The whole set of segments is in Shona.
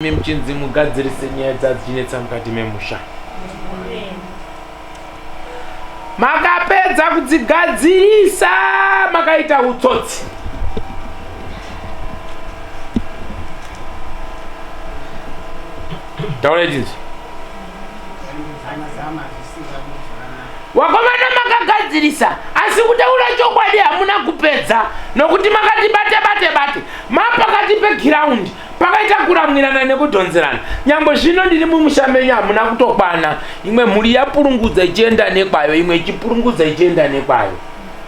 Mchinzi mugadzirise nyaya dzinetsa mukati memusha. Makapedza kudzigadzirisa makaita utsotsi. Taura idzi. Wakomana makagadzirisa asi kutaura chokwadi hamuna kupedza nokuti makati bate mapakati pe-ground pakaita kuramwirana nekudhonzerana. Nyangwe zvino ndiri mumushamenya hamuna kutokwana. Imwe mhuri yapurungudza ichienda nekwayo, imwe ichipurungudza ichienda nekwayo.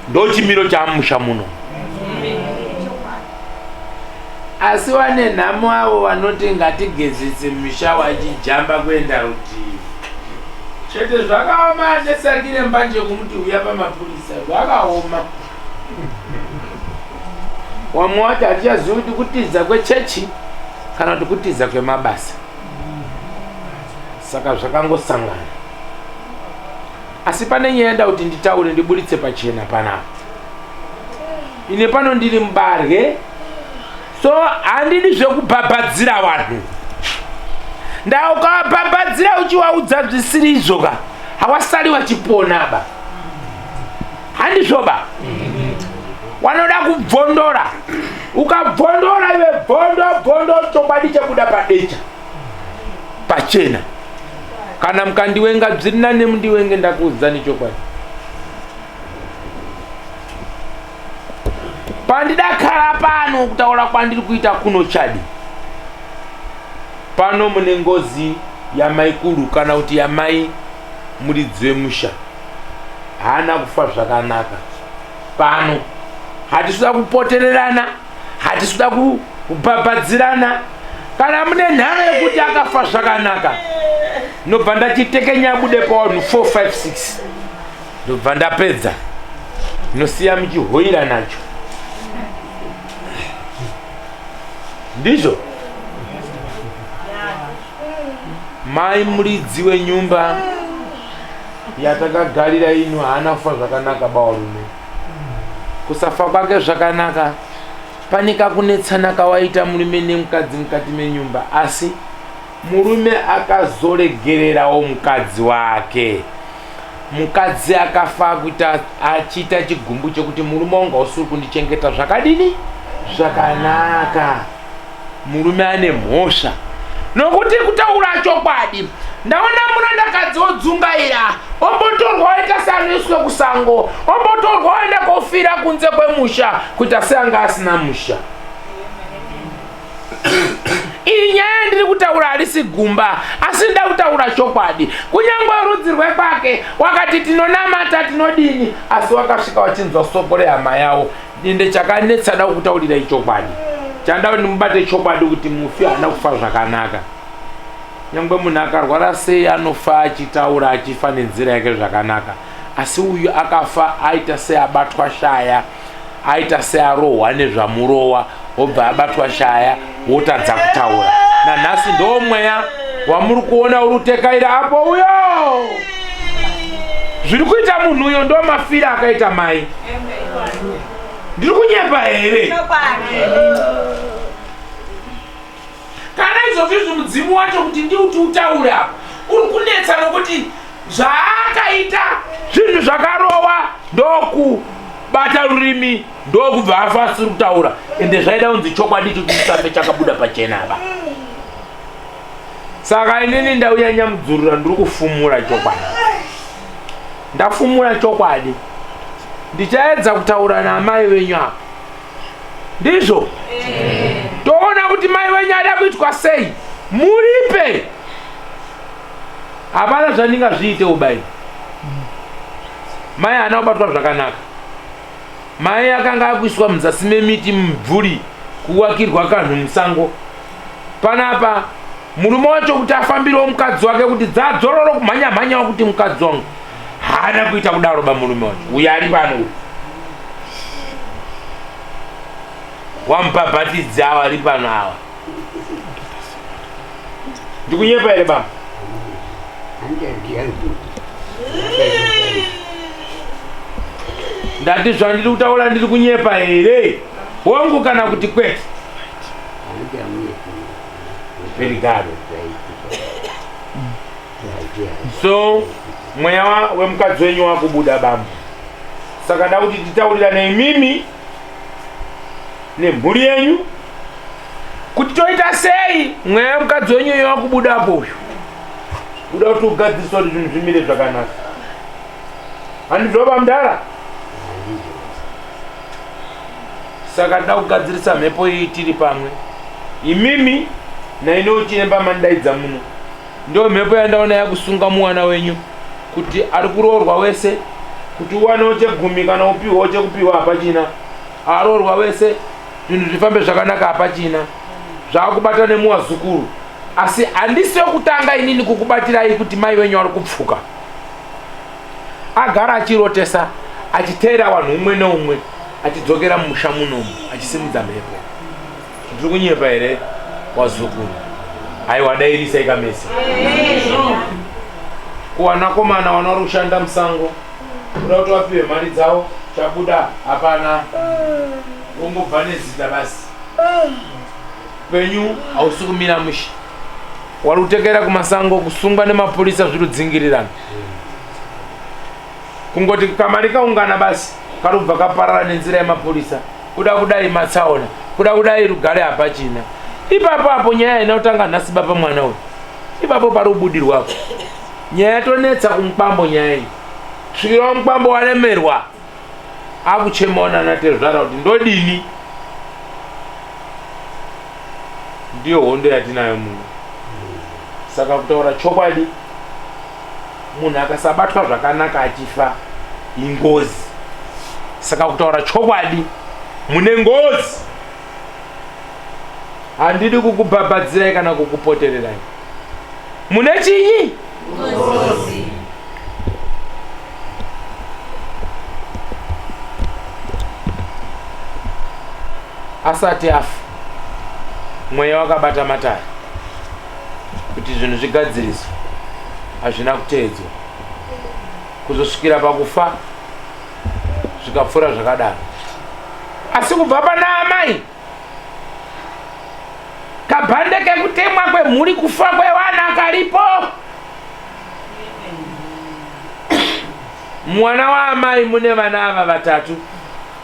Ndo chimiro chamusha muno. Asi wane nhamo avo vanoti ngatigezese musha wachijamba kuenda rutivi. Chete zvakaoma nesakire mbanje kumuti uya pamapurisa zvakaoma. Wamwe wati hatichazivi kuti kutiza kwechechi kana kuti kutiza kwemabasa. Saka zvakangosangana. Asi pane nyaya yenda kuti nditaure ndiburitse pachena panapa. Ine pano ndiri mubarwe. So handidi zvekubhabhadzira vanhu. Ukavabhabhadzira uchivaudza zvisiri izvoka hawasali wachipona ba. Handizvoba. Wanoda kubvondora. Ukabvondora iwe bvondo chokwadi chekuda padecha. Pachena. Kana mukandiwenga bzirina nemundiwenge ndakuudzani chokwadi. Pandidakhala pano kutaura kwandiri kuita kuno Chadi. Pano mune ngozi yamaikuru kana kuti yamai muridzi wemusha. Hana kufa zvakanaka. Pano hatisuda kupotererana, hatisuda kubhabhadzirana. Kana mune nharo yekuti akafa zvakanaka, ndobva ndachitekenya bude pawanhu 4, 5, 6. Ndobva ndapedza. Nosiya muchihoira nacho. Ndizvo. Mai muridzi wenyumba yatakagarira ino haana kufa zvakanaka bawarume. Kusafa kwake zvakanaka panika kunetsana kawaita murume nemukadzi mukati menyumba, asi murume akazoregererawo mukadzi wake. Mukadzi akafa kuita achiita chigumbu chekuti murume wanga usiri kundichengeta zvakadini zvakanaka. Murume ane mhosva nokuti kutaura chokwadi. Ndaona murandakadzi wodzungaira ombotorwa waita sanoiswe kusango, ombotorwa waenda kofira kunze kwemusha kuita seanga asina musha. Iyi nyaya ndiri kutaura harisi gumba, asi nda kutaura chokwadi. Kunyangwe rudzi rwekwake wakati tinonamata tinodini, asi wakasvika wachinzwa soko rehama yawo. Ende chakanetsana kutaurira ichokwadi. Chanda ndimubate chokwadi kuti mufi hana kufa zvakanaka. Nyangwe munhu akarwara sei anofa achitaura achifa nenzira yake zvakanaka. Asi uyu akafa aita seabatwa shaya, aita searohwa nezvamurowa, obva abatwa shaya wotadza kutaura. Nanhasi ndo mweya wamuri kuona urutekaira apo uyo. Zviri kuita munhu uyo ndo mafira akaita mai. Ndiri kunyepa here? Kana izvozvo mudzimu wacho kuti ndiuti utaure apo uri kunetsa nokuti zvaakaita zvinhu zvakarova ndokubata rurimi ndokubva afa asiri kutaura. Ende zvaida kunzi chokwadi chokusafe chakabuda pachena apa. Saka inini ndauya nyamudzurura ndiri kufumura chokwadi. Ndafumura chokwadi. Ndichaedza kutaura namai wenyu apa. Ndizvo? Toona kuti mai wenyu ada kuitwa sei. Muripe. Hapana zvandingazviite ubai. Mai haana kubatwa zvakanaka. Mai akanga akuiswa muzasi memiti mumvuri kuwakirwa kanhu musango. Panapa murume wacho kuti afambirewo mukadzi wake kuti dzadzororo kumhanya kuti mukadzi wangu. Haana kuita kudaro ba murume wacho. Uyu ari pano. Wambhabhatidzi ava ari pano ava. Ndikunyepa here baba? Ndati zvandiri kutaura ndiri kunyepa here? Wangu kana kuti kwete? peligaro. So mweya wemukadzi wenyu wakubuda bambo, saka da kuti titaurirane mimi nemhuri yenyu kuti toita sei mweya wemukadzi wenyu wakubudapo uyu kuda kuti ugadziswa kuti zvinhu zvimire zvakanaka. Handizvoba mudara? Saka da kugadzirisa mhepo iyi tiri pamwe, imimi naino chiremba mandaidza muno, ndio mhepo yandaona yakusunga mwana wenyu kuti ari kuroorwa wese, kuti uwanewo chegumi kana upiwewo chekupiwa hapachina, aroorwa wese zvinhu zvifambe zvakanaka hapachina, zvakubata nemuwazukuru. Asi handisi yokutanga inini kukubatirai kuti mai wenyu ari kupfuka. Agara achirotesa, achiteera vanhu umwe neumwe, achidzokera mumusha munomu, achisimudza mhepo. Ndiri kunyepa here wazukuru? Aiwa dairisa ikamesa. Kuwanakomana wana vari kushanda musango, kuda kuti vapiwe mari dzavo, chabuda hapana, ungobva nezita basi. Penyu hausi kumira mushe, wari kutekera kumasango, kusungwa nemapurisa zviri kudzingirirana. Kungoti kamari kaungana basi karubva kaparara nenzira yemapurisa, kuda kudai matsaona, kuda kudai rugare hapachina. Ipapo apo nyaya inotanga nhasi baba mwana uyu, ipapo pari kubudirwapo. Nyaya yatonetsa kumupambo nyaya iyi. Svikira mupambo walemerwa, akuchemaona natezvara kuti ndodini. Ndiyo hondo yatinayo muno. Saka kutaura chokwadi, munhu akasabatwa zvakanaka achifa ingozi. Saka kutaura chokwadi, mune ngozi. Handidi kukubhabhadzirai kana kukupotererai. Mune chinyi? Ngozi. Asati afa, mweya wakabata matari kuti zvinhu zvigadziriswe, hazvina kuteedzwa. Kuzosvikira pakufa zvikapfuura zvakadaro. Asi kubva pana amai, kabhande kekutemwa kwemhuri, kufa kwevana karipo. Mwana waamai mune vana ava vatatu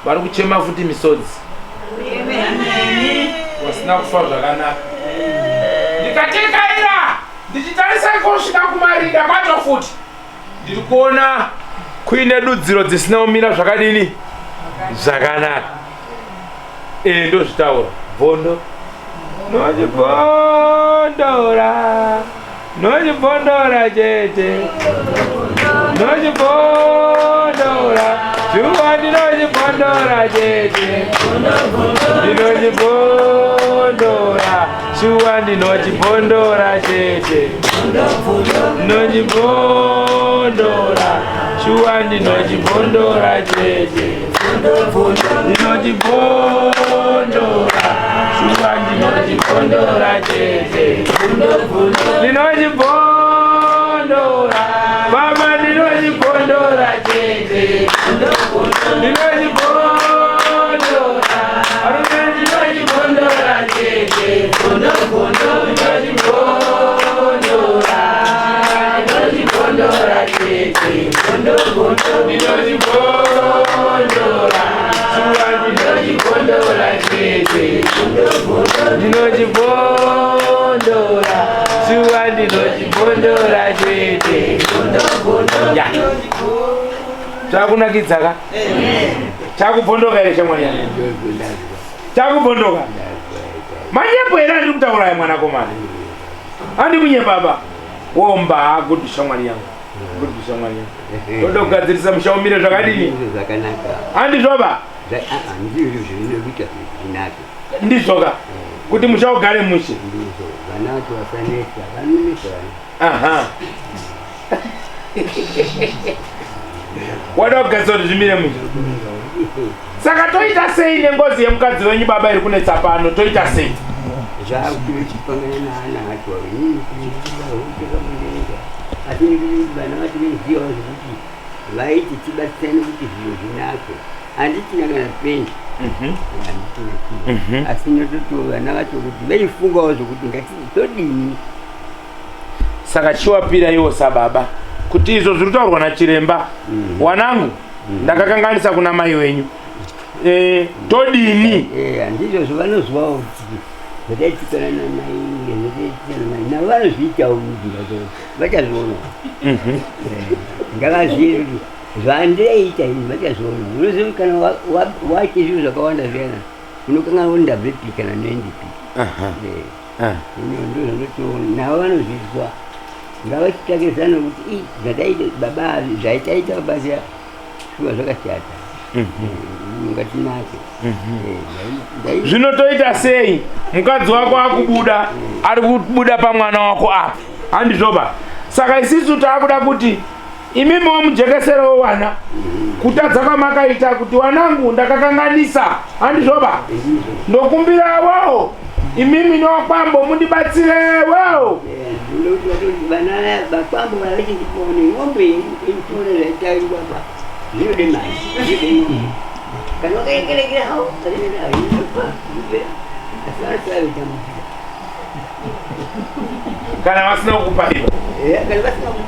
vari kuchema futi misodzi, vasina kufa zvakanaka. Ndikatekaira ndichitarisa kusvika kumarinda kwacho futi, ndiri kuona kuine dudziro dzisina kumira zvakadini zvakanaka. Ndozvitaura bhondo nochibondora, nochibondora chete, nochibondora Jua ndinochibondora chete, ndinochibondora. Jua ndinochibondora chete, ndinochibondora. Jua ndinochibondora chete, ndinochibondora. Jua ndinochibondora chete, ndinochibondora. Mama ndinochibondora chete, ndinochibondora. Arume ndinochibondora chete, ndinochibondora. Ndinochibondora chete, ndinochibondora. Jua ndinochibondora chete, ndinochibondora. Jua ndinochibondora chete. Ya. Chakunakidza chakubondoka here shamwari yangu. Chakubondoka. Manyepo era ndiri kutaura mwanakomana. Handi munye baba. Womba good shamwari yangu. Good shamwari yangu. Toda kugadzirisa mushaumire zvakadini? Zvakanaka. Handi zvoba? Ndizvo zvinobika zvinake. Ndizvoka. Kuti mushaugare mushe. Ndizvo. Vana vacho vasanesa, vanonesa. Aha. Wada kugadzira kuti zvimire mushe. Saka toita sei nengozi yemukadzi wenyu baba iri kunetsa pano? Toita sei? Zvakutiri chipangana naana acho inini kuchikahocheka mudenga. Asi ndikuti vana vacho veizivawo zvekuti vaiti tibatsirane kuti zviro zvinake. handichina kana pendi asi nototo vana vacho kuti veifungawo zvokuti ngatitodini. Saka chiwapira iwo sababa kuti izvo zviri kutaurwa nachiremba wanangu ndakakanganisa kuna mai wenyu todini handizvo zvavanozwawo kuti zvataitikana namai nezvataitikana namai navo vanozviitawo mujinga vachazviona ngavazviye kuti zvandaita ini vachazviona. Unoziva kana waite zvinhu zvakawanda zviyana unokanganwa kuti ndabvepi kana noNDP ndo zvanotoona navo vanozvizwa ngavachitsvake kuti zvataita baba zvaitaita mabasa shuwa zvakashata ngatinake. Zvinotoita sei mukadzi wako akubuda ari kubuda pamwana wako apa handizvoba. Saka isisu taakuda kuti imimiwo mujekeserewo wana kutadza kwamakaita kuti wanangu ndakakanganisa handizvoba ndokumbirawo imimi nokwambo mundibatsirewo. Vana vakwambo vavechindipone ng'ombe inipone zvaitairwa zvinode mari kana wakaekerekera hawo kana vasina kukupa ivo kana vasina kukupa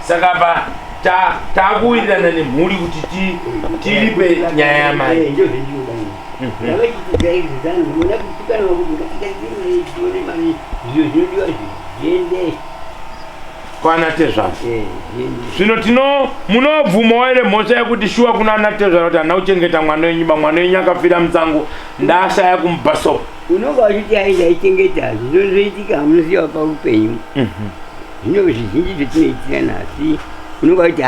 saka pa taakuwirirana nemhuri kuti tiripe nyaya yamai kwana Tezvara. Zvino munobvumawo ere mhosva yekuti shuwa kuna ana Tezvara kuti hana kuchengeta mwana wenyu mwana wenyu akafira mutsango ndashaya kumubhasopa. Unonga wachiti aichengeta zvinozoitika hamunoziva paupenyu. Zvino zvizhinji zvetinoitira nasi unonga wachiti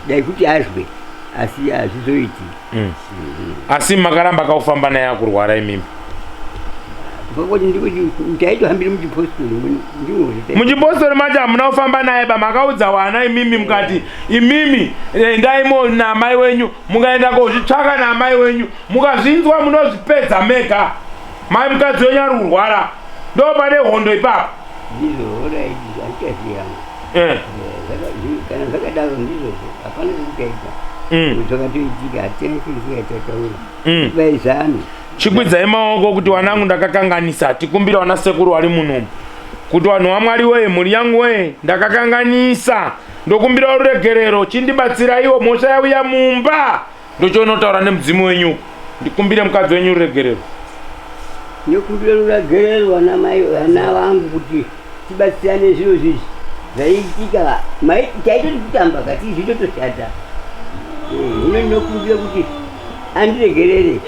dai kuti azwe asi hazvizoiti. Asi makaramba kaufamba naye akurwara imimi pakoti ndikuti taitohambira muchipostori macho hamuna kufamba naye makaudza wana imimi mukati imimi endaimo namai wenyu mukaenda kozvitsvaka namai wenyu mukazvinzwa munozvipedza mega mai mukadzi wenyu ari kurwara ndo pane hondo ipapo. Kana zvakadaro ndizvozvo hapana zvakutaita zvakatoitika hatina chizikataura vaizame chikwidzai maoko kuti wanangu ndakakanganisa tikumbira wana sekuru wari munomu kuti wanhu waMwari weye mhuri yangu weye ndakakanganisa ndokumbira ruregerero chindibatsira iwo mhosva yauya mumba ndochonotaura nemudzimu wenyu ndikumbire mukadzi wenyu ruregerero. Ndokumbira ruregerero vana vangu kuti tibatsirane zviro zvizvi zvaiitika taitoti kutamba kati zvitotoshata hino ndinokumbira kuti andiregerere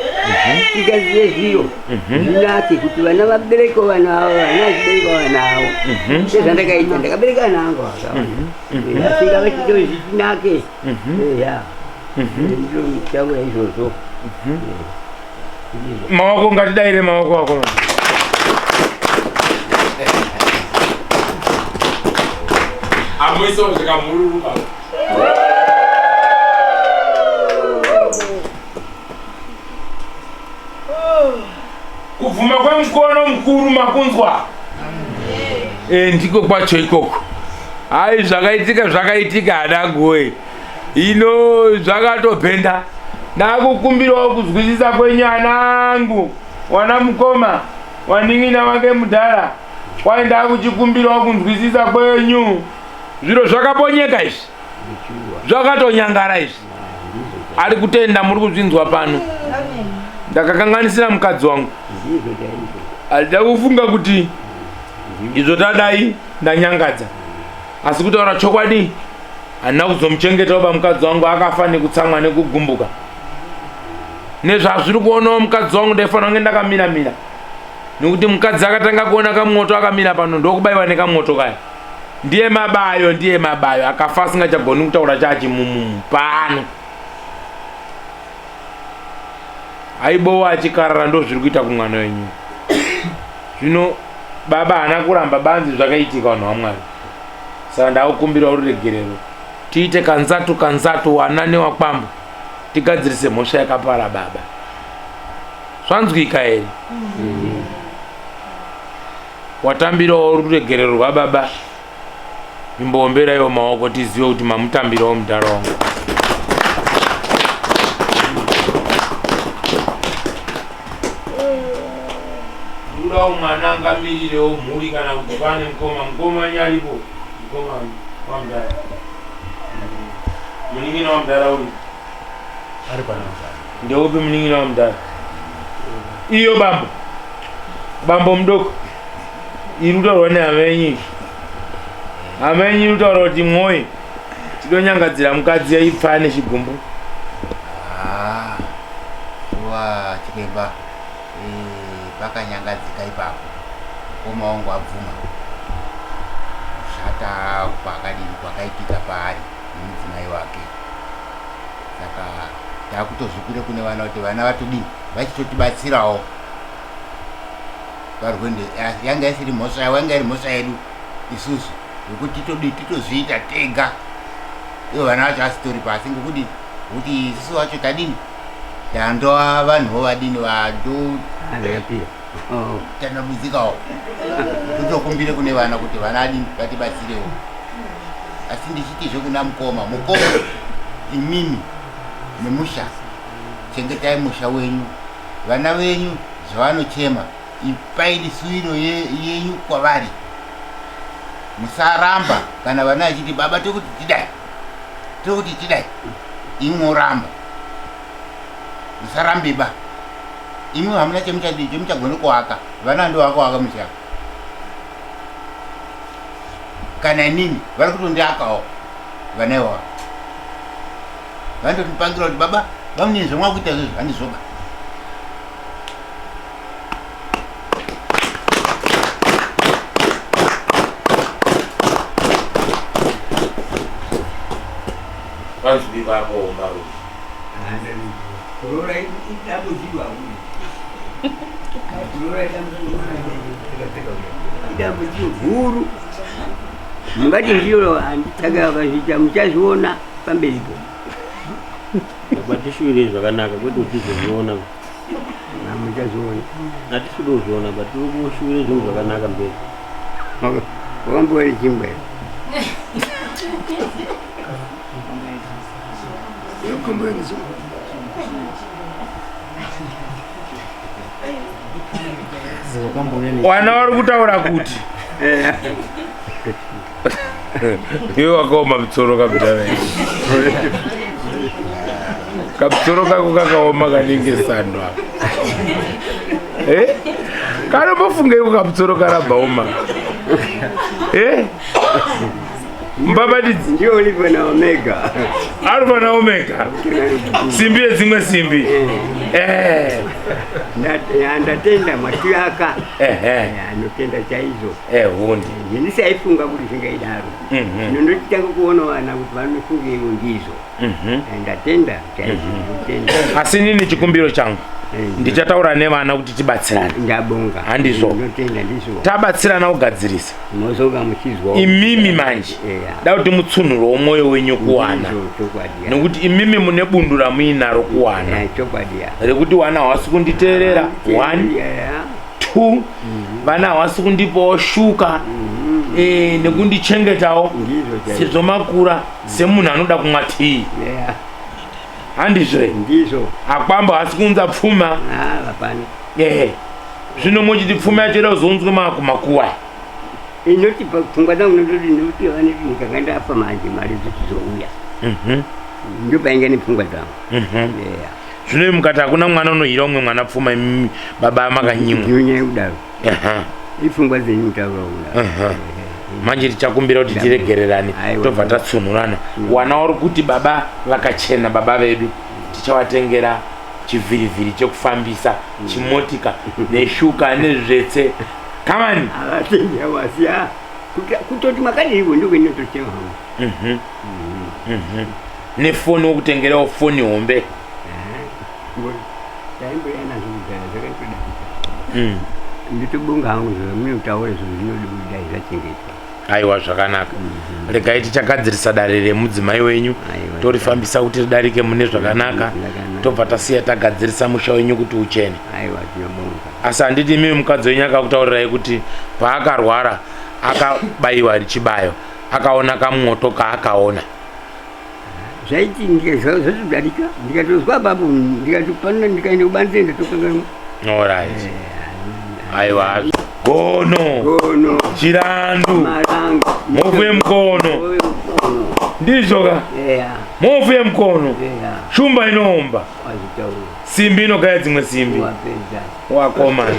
tigadziye zviro zvinake kuti vana vabereke vana avo vana vachibereka vana avo sezvandakaita ndakabereka vana vangu vakawanda asi ngavachito zvitinake ndiro taura izvozvo. Maoko ngatidaire maoko ako amoiso zvikamhururuka kuvhuma kwemukono mukuru makunzwa ndiko kwacho ikoko. Hai zvakaitika hadagoe ino zvakatopenda ndakukumbirawo kuzwisisa kwenyu anangu wana mukoma waning'ina wake mudhara waenda kuchikumbirawo kunzwisisa kwenyu zviro zvakaponyeka izvi zvakatonyangara izvi ari kutenda muri kuzvinzwa pano. Ndakakanganisira mukadzi wangu handida kufunga kuti izvo tadai ndanyangadza asi kutaura chokwadi handina kuzomuchengetawo pamukadzi wangu akafa nekutsamwa nekugumbuka nezvazviri kuonawo mukadzi wangu ndaifanira kunge ndakaminamina nekuti mukadzi akatanga kuona kamwoto akamira pano ndokubayiwa nekamwoto kaya ndiye mabayo akafa asingachagoni kutaura chachimumu pano aibowa achikarara ndo zviri kuita kumwana wenyu. Zvino baba hana kuramba banzi zvakaitika vanhu vaMwari saka ndakukumbira ruregerero tiite kanzatu wana newakwambo tigadzirise mhosva yakapara baba. Zvanzwika here? Watambirawo ruregerero rwababa imboomberaiwo maoko tizive kuti mamutambirawo mudhara wangu. kuda mwana angamirirewo mhuri kana kuti pane mukoma nyaripo mukoma wamudhara muningina wamudhara uri ari pana ndeupi muningina wamudhara iyo bambo mudoko iri kutaurwa nehamenyi hamenyi iri kutaura kuti mwoyo tidonyangadzira mukadzi yaipfa nechigumbu wa chiremba pakanyangadzika ipapo mukoma wangu abvuma kushata kwakadini kwakaitika paari nemudzimai wake saka takutozvipira kune vana kuti vana vatodini vachitotibatsirawo parwende yanga isiri mhosva yavo yanga iri mhosva yedu isusu yekuti titozviita tega ivo vana vacho asitori pasi ngekuti kuti isusu vacho tadini tandova vanhuvo vadini vatandamudzikawo totokumbire kune vana kuti vana adini vatibatsirewo asi ndichitizve kuna mukoma imimi nemusha chengetai musha wenyu vana venyu zvavanochema ipai disuwiro yenyu kwavari musaramba kana vana vachiti baba tokuti tidai imwe oramba musarambeba imwe hamuna chemuchagone kuaka vana ndo vakuaka musha kana inini vari kutondiakawo vana ivava vandotipangira kuti baba vamunini zvamwakuita izvozvo handizoba vanzwi vako maru kurora idambudziko idambudziko guru mungati ndiro handitaka vakazviita muchazviona pamberipo batishuvire zvakanaka kwete kutizozviona muchazviona hatisudozviona but tiri kushuvire zvinhu zvakanaka mberi wakambori chingwe wana vari kutaura kuti iwe wakaoma mutsoro kabita kamutsoro kako kakaoma kanenge sando apa kanombofungeiko kamutsoro karabvaoma mbabadidzi ndio ulivyo na omega alfa na omega simbi yedzimwe simbi ndatenda mwatu yaka anotenda chaizo hundi ndisaifunga kuti zvingaidaro nondotanga kuona vana kuti vanofunga ivo ndizo ndatenda chaizo asi nini chikumbiro changu ndichataura nevana kuti tibatsirane ndabonga handizvo ndotenda ndizvo tabatsirana kugadzirisa mozoka muchizwa imimi manje da kuti mutsunuro womwoyo wenyu kuwana nekuti imimi mune bundu ramuinaro kuwana rekuti vana havasi kunditeerera 1 2 vana havasi kundipawo shuka nekundichengetawo sezvo makura semunhu anoda kumwa tii handizve ndizvo akwamba hasi kunza pfuma zvino muchiti pfuma yacho ida kuzonzwe makumakuwa inoti pfungwa dzangu nototi ndikuti vane ndikanga ndafa manje mari dzichizouya ndo painge nepfungwa dzangu zvino mukati hakuna mwana unohira umwe mwana pfuma imimi baba amakanyimwa nyonyai kudaro ipfungwa dzenyu taura kudaro manje tichakumbira kuti tiregererane tobva tatsunurana wana uri kuti baba vakachena baba vedu tichavatengera chivhirivhiri chekufambisa chimotika neshuka nezvetse kamani avatengera wasiya kutoti makadiriwo ndokwendinotochema hangu nefoni wokutengerawo foni hombe taimboyanazvo kudhara zvakatodai nditobonga hangu zvamunotaura zvinhu zvinodai zvachengetwa aiwa zvakanaka regai tichagadzirisa dare remudzimai wenyu torifambisa kuti ridarike mune zvakanaka tobva tasiya tagadzirisa musha wenyu kuti uchene asi handiti imimi mukadzi wenyu akakutaurirai kuti paakarwara akabayiwa richibayo akaona kamwoto kaakaona zvaiti ndikazvazodarika ndikatozwa apapo ndikatopanda ndikaenda kubanze ndatokanga alright aiwa gono chirandu Malanga. movuye mkono ndizo ka movuye mkono shumba inomba simbi inogaya dzimwe simbi wakomana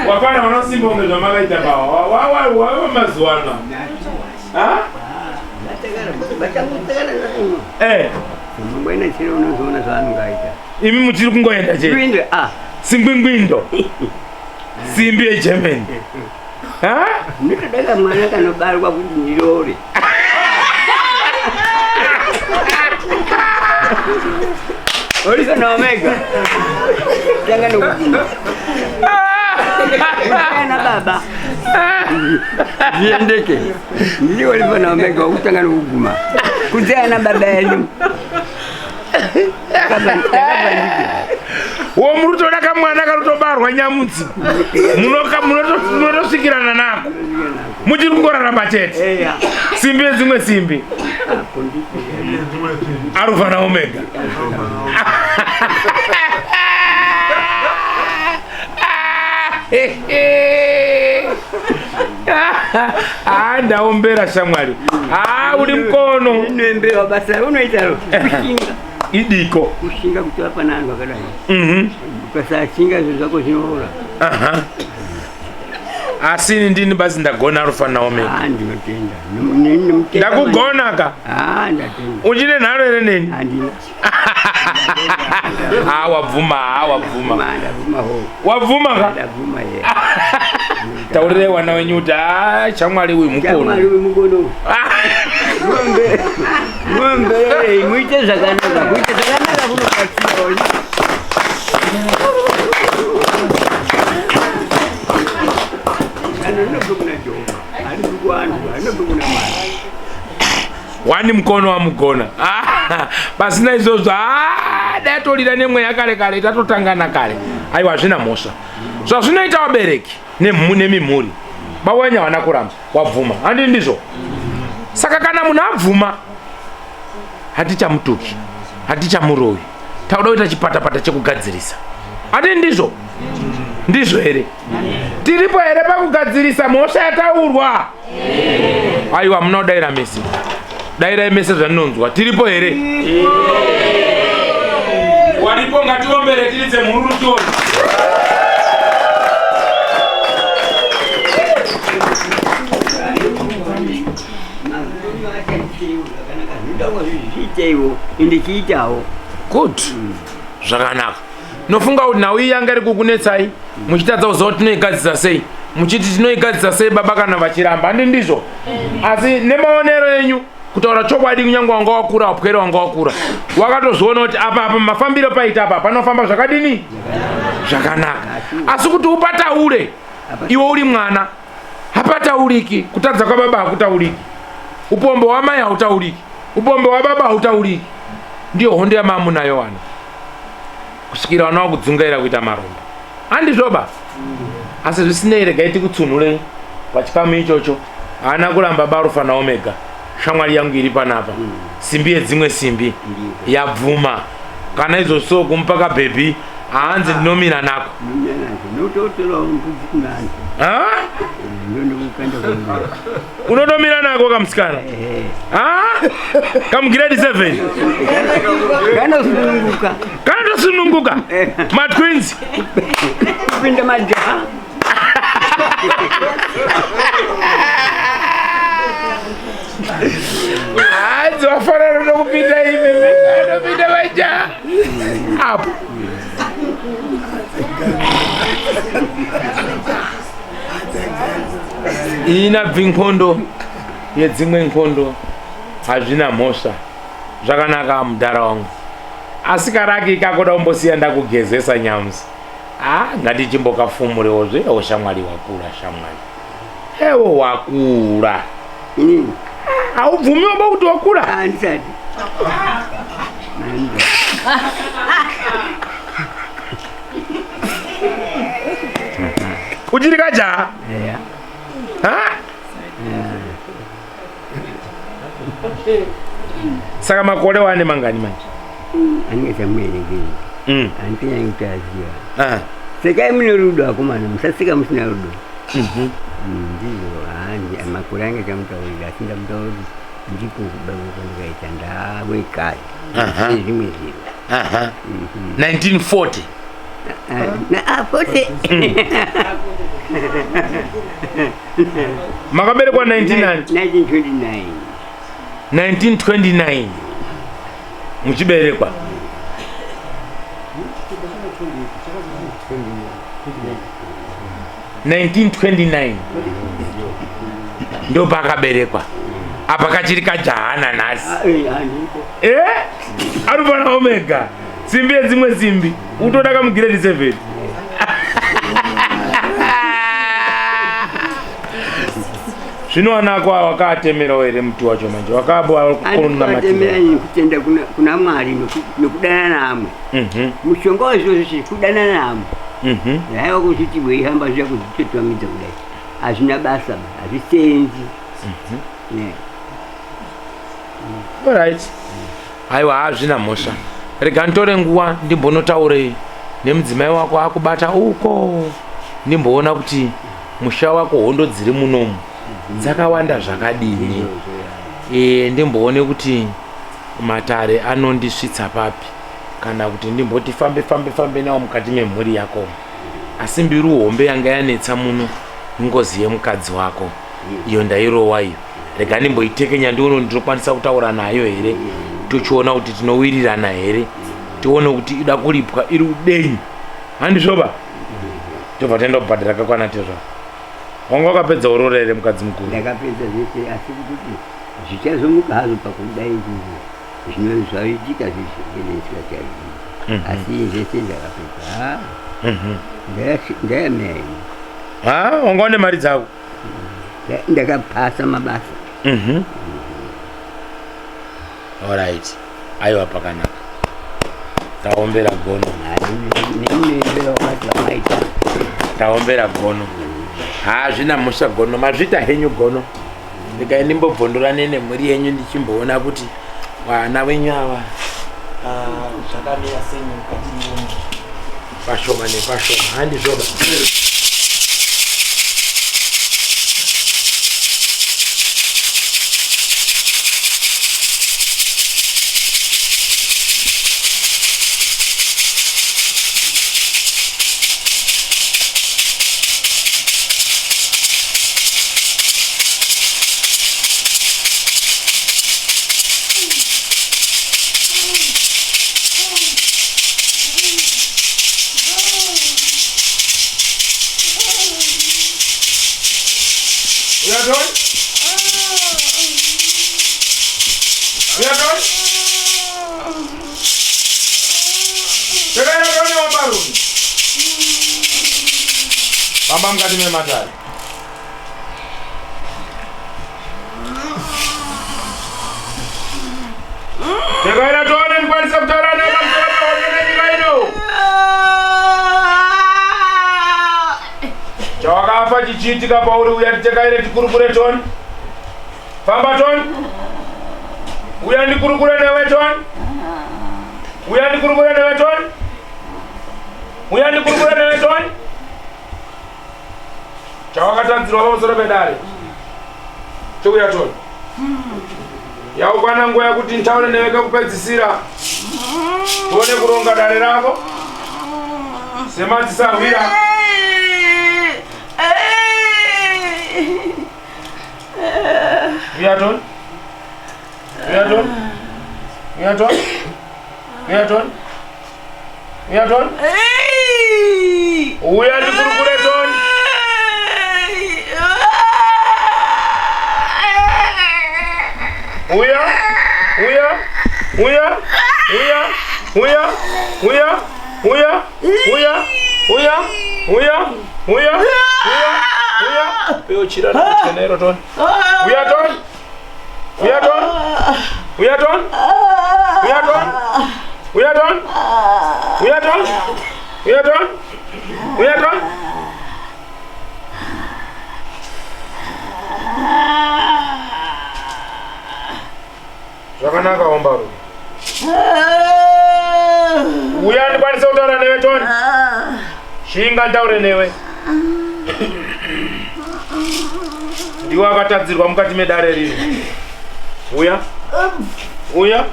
wapana wanosimba ongezwa makaita bawa wawa mazuwana Mbona chiro unozoona zvanu ngaita. Imi muchiri kungoenda che. Ngwindo Singwingwindo. Simbi yeGerman. Nditodaka mwana kanobarwa kuti ndirore. Uri kana Omega. Tanga nokuguma. Kana baba. Viendeke. Ndiyo uri kana Omega utanga nokuguma. Kuzana baba yenu. Wo muruto daka mwana karutobarwa nyamutsi. Munotosikirana nako. Muchiri kungorara machete. Simbi dzimwe simbi. Alpha na Omega. Ndaombera shamwari. Uri mkono. Ndembera basa unoitaro. Idiko. Kushinga kuti apa nangu akadai. Ukasachinga zviro zvako zvinoora. Asi ndini basi ndagona Alpha na Omega. Ndinotenda. Ndakugona ka? Ndatenda. Uchine nharo ere neni? Handina. Wabvuma. Ndabvuma ho. Wabvuma ka? Ndabvuma ye. Taurire wana wenyu kuti chamwari uyu mukono. Chamwari uyu mukono. Mwembe, muite zvakanaka. Muite zvakanaka kunobatsira wani. Wani mkono wamugona. Pasina izvozvo datorira nemweya kare tatotangana kare. Aiwa zvina mhosva. Zvazvinoita vabereki nemimhuri. Bawanya wana kuramba wabvuma. Handi ndizvo. Saka kana munhu abvuma hatichamutuki, hatichamurowi. Tauda kuita chipatapata chekugadzirisa. Handi ndizvo. Ndizvo here. Tiripo here pakugadzirisa mhosva yataurwa. Aiwa munodaira mese. Daira mese zvaninonzwa. Tiripo here. Waripo ngatiombere tiridze murutoni. Good. Zvakanaka. Nofunga kuti nhau iyi yanga iri kukunetsai muchitadza kuziva kuti tinoigadzisa sei. Muchiti tinoigadzisa sei baba kana vachiramba. Handi ndizvo. Asi nemaonero enyu kutaura chokwadi kunyange wanga wakura wapwere wanga wakura. Wakatozoona kuti apa mafambiro paita apa panofamba zvakadini? Zvakanaka. Asi kuti upataure iwe uri mwana hapatauriki. Kutadza kwababa hakutauriki. Upombe wamai hautauriki. Upombe wababa hautauriki. Ndiyo hondo yamamuna Yohana. Kusvikira vana vakudzungaira kuita maromba. Handizvoba. Asi zvisinei regai tikutsunurei pachikamu ichocho. Haana kuramba Alpha na Omega. Shamwari yangu iri panapa. Simbi yedzimwe simbi yabvuma. Kana izvo kumpaka bhebi hanzi ndinomira nako. Unotomira nako kamusikana? Kamu grade 7? Kanosununguka? Matwins? Kupinda majaha. Hanzi wafanana nokupinda imi. Anopinda majaha. Apo. Inabva nkhondo yedzimwe nkhondo hazvina mhosva. Zvakanaka mudhara wangu. Asi karake kakoda kumbosiya ndakugezesa nyamusi. Ngatichimbokafumurewo zvewo shamwari wakura shamwari. Ewo wakura. Haubvumiwo kuti wakura? Handisati. Uchiri kajaha? Saka makore wane mangani manje? Anenge mwene ngini. Antinya ngitazia. Seka mino rudo akomana musasika musina rudo. Ndiyo anje amakore ange chamutaurira asinda mutauri ndiko kubaga kwandikaita ndawekaya. Zvimwe zviro. 1940. 40. Makaberekwa 1929. 1929 muchiberekwa. Ndo pakaberekwa apa kachiri kajahana nhasi. Ari pana Omega simbi yedzimwe simbi utoda kamugiredi 7. Zvino wanako wakatemera here muti wacho manje wakabwa kunona matemera kutenda kuna Mwari nokudana namwe. Mushonga wazvo kudana namwe. Haiwa kuti weihamba zviya kuzvitotamidza kudai hazvina basa hazvisenzi. Alright. Aiwa hazvina mhosva. Rega nditore nguva ndimbonotaure nemudzimai wako akubata uko ndimboona kuti musha wako hondo dziri munomu dzakawanda zvakadini. Ndimboone kuti matare anondisvitsa papi kana kuti ndimboti fambe nawo mukati memhuri yako. Asi mbiru hombe yanga yanetsa muno ngozi yemukadzi wako iyo ndairowa iyo. Rega ndimboitekenya ndione ndinokwanisa kutaura nayo here tochiona kuti tinowirirana here tione kuti ida kuripwa iri udenyi. Handizvoba tobva taenda kubhadhara kakwana tezva. Wanga wakapedza uroro here mukadzi mukuru? Ndakapedza zvese asi kuti zvichazomuka hazvo pakudai zvinhu zvaitika zvichieneswa chaizvo. Asi zvese ndakapedza. Ndayamai. Wanga une mari dzako? Ndakapasa mabasa. Alright. Aiwa pakanaka. Taombera gono. Taombera gono. Zvina musha gono. Mazvita henyu gono. Ndikaendimbobvondorane nemhuri yenyu ndichimboona kuti vana venyu ava zvakamira senyu mukati menyu. Pashoma nepashoma. Handizvoba. We are done? We are done? Teganya kwenye wabaruni. Bamba mkati mematari. Teganya tuone mkwani sabtara na mkwani wakene jilaino. Chawakafa chichitika pauri uyatitekaire tikurukure toni. Famba toni. Uyandikurukure newe toni. Uyandikurukure newe toni. Uyandikurukure newe toni. Chawakatanzirwa pamusoro pedare. Chokuya toni. Yaukwana nguva yakuti ntaure newe kakupedzisira. Tuone kuronga dare rako. Sema tisarwira. We are done. We are done. We are done. We are done. We are done. We are done. Zvakanaka Uya ndikwanise kutaura newe Tony. Shinga ndaure newe. Ndiwe akatadzirwa mukati medare rino. Uya. Uya.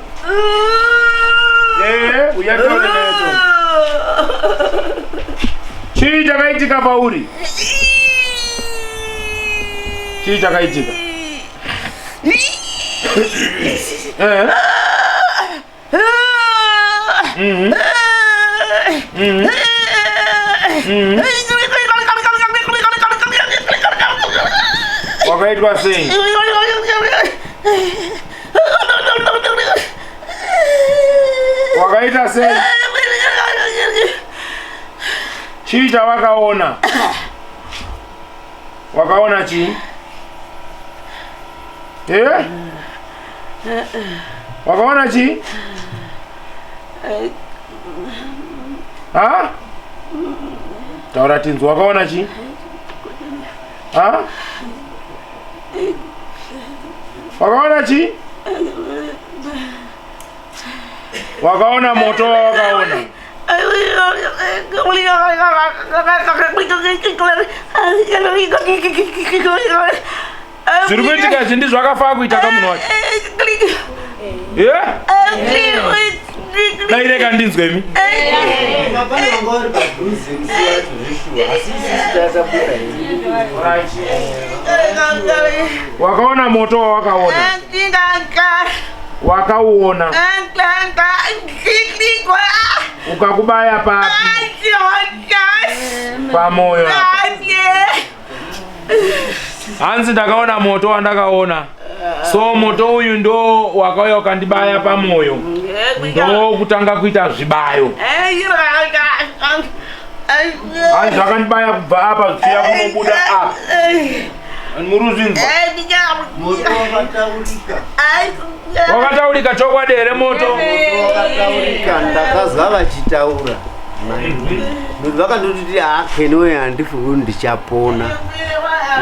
Uya taure newe Tony. Chii chakaitika pauri? Chii chakaitika? Wakaitwa sei? Wakaita sei? Chii chawakaona? Wakaona chii? Wakaona chii? Ha? Taura tinzu wakaona chii? Ha? Wakaona chii? Wakaona moto wakaona. Zirikuitika zindi zvakafa kuita kamunhu wacho. Daireka ndinzwemi. Wakaona moto wakaona. Wakauona. Ukakubaya papi? Pamoyo. Hanzi ndakaona moto wandakaona. So moto uyu ndo wakauya ukandibaya pamoyo. Ndo kutanga kuita zvibayo. Hanzi wakandibaya kubva apa zviya kunobuda apa. Muruzinzwa. Moto wakataurika. Wakataurika chokwadi here moto? Wakataurika ndakazwa vachitaura. Ndozi vakandoti akenowe handifi kuti ndichapona.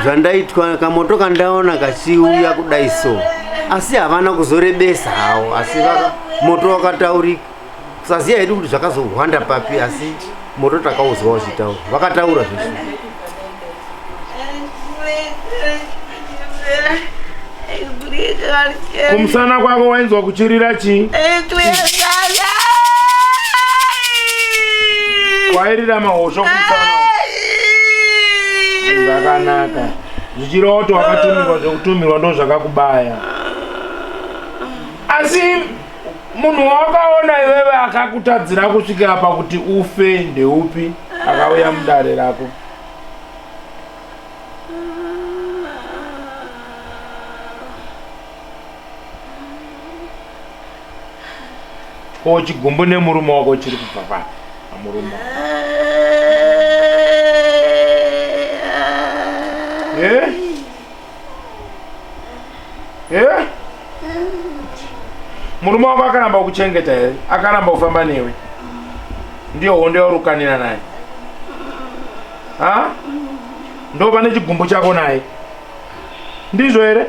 Zvandaitwa kamoto kandaona kachiuya kudai so. Asi havana kuzorebesa hawo. Asi moto wakataurika. Kusaziya hedu kuti zvakazohwanda papi asi moto takauzwa wachitaura. Vakataura zveshe. Kumusana kwako wainzwa kuchirira chii? Wairira mahosho kumusana. Zvakanaka. Zvichiroto wakatumirwa zvekutumirwa ndo zvakakubaya. Asi munhu wakaona iwewe akakutadzira kusvikira pakuti ufe ndeupi akauya mudare rako? Ko chigumbu nemurume wako chiri kubva pa murume. Murume wako akaramba kuchengeta here? Akaramba kufamba newe? Ndiyo hondo yaurukanira naye? Ha? Ndo pane chigumbu chako naye? Ndizvo here?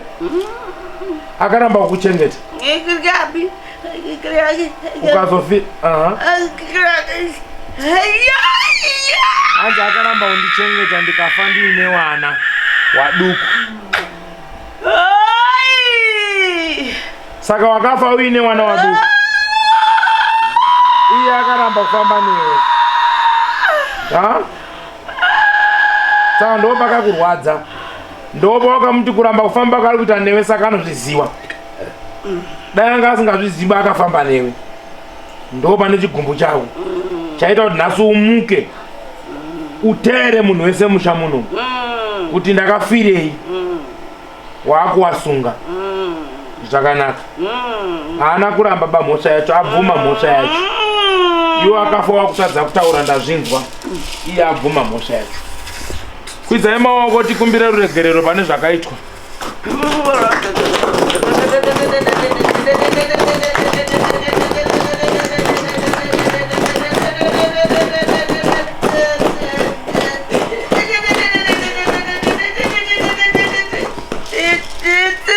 Akaramba kukuchengeta? Ukazofi? Hanzi akaramba kundichengeta ndikafa ndiine wana waduku. Saka wakafa uine wana waduku. Iye akaramba kufamba newe. Ha? Saka ndo pakakurwadza. Ndo pakamuti kuramba kufamba kari kuita newe saka anozviziva. Dai anga asingazviziva akafamba newe. Ndo pane chigumbu chako. Chaita kuti nhasi umuke. Utere munhu wese musha muno. Kuti ndakafirei. Wakuwasunga. Zvakanaka. Haana kuramba pamhosva yacho, abvuma mhosva yacho. Iwo akafa wakutadza kutaura ndazvinzwa. Iye abvuma mhosva yacho. Kwidzai maoko tikumbire ruregerero pane zvakaitwa.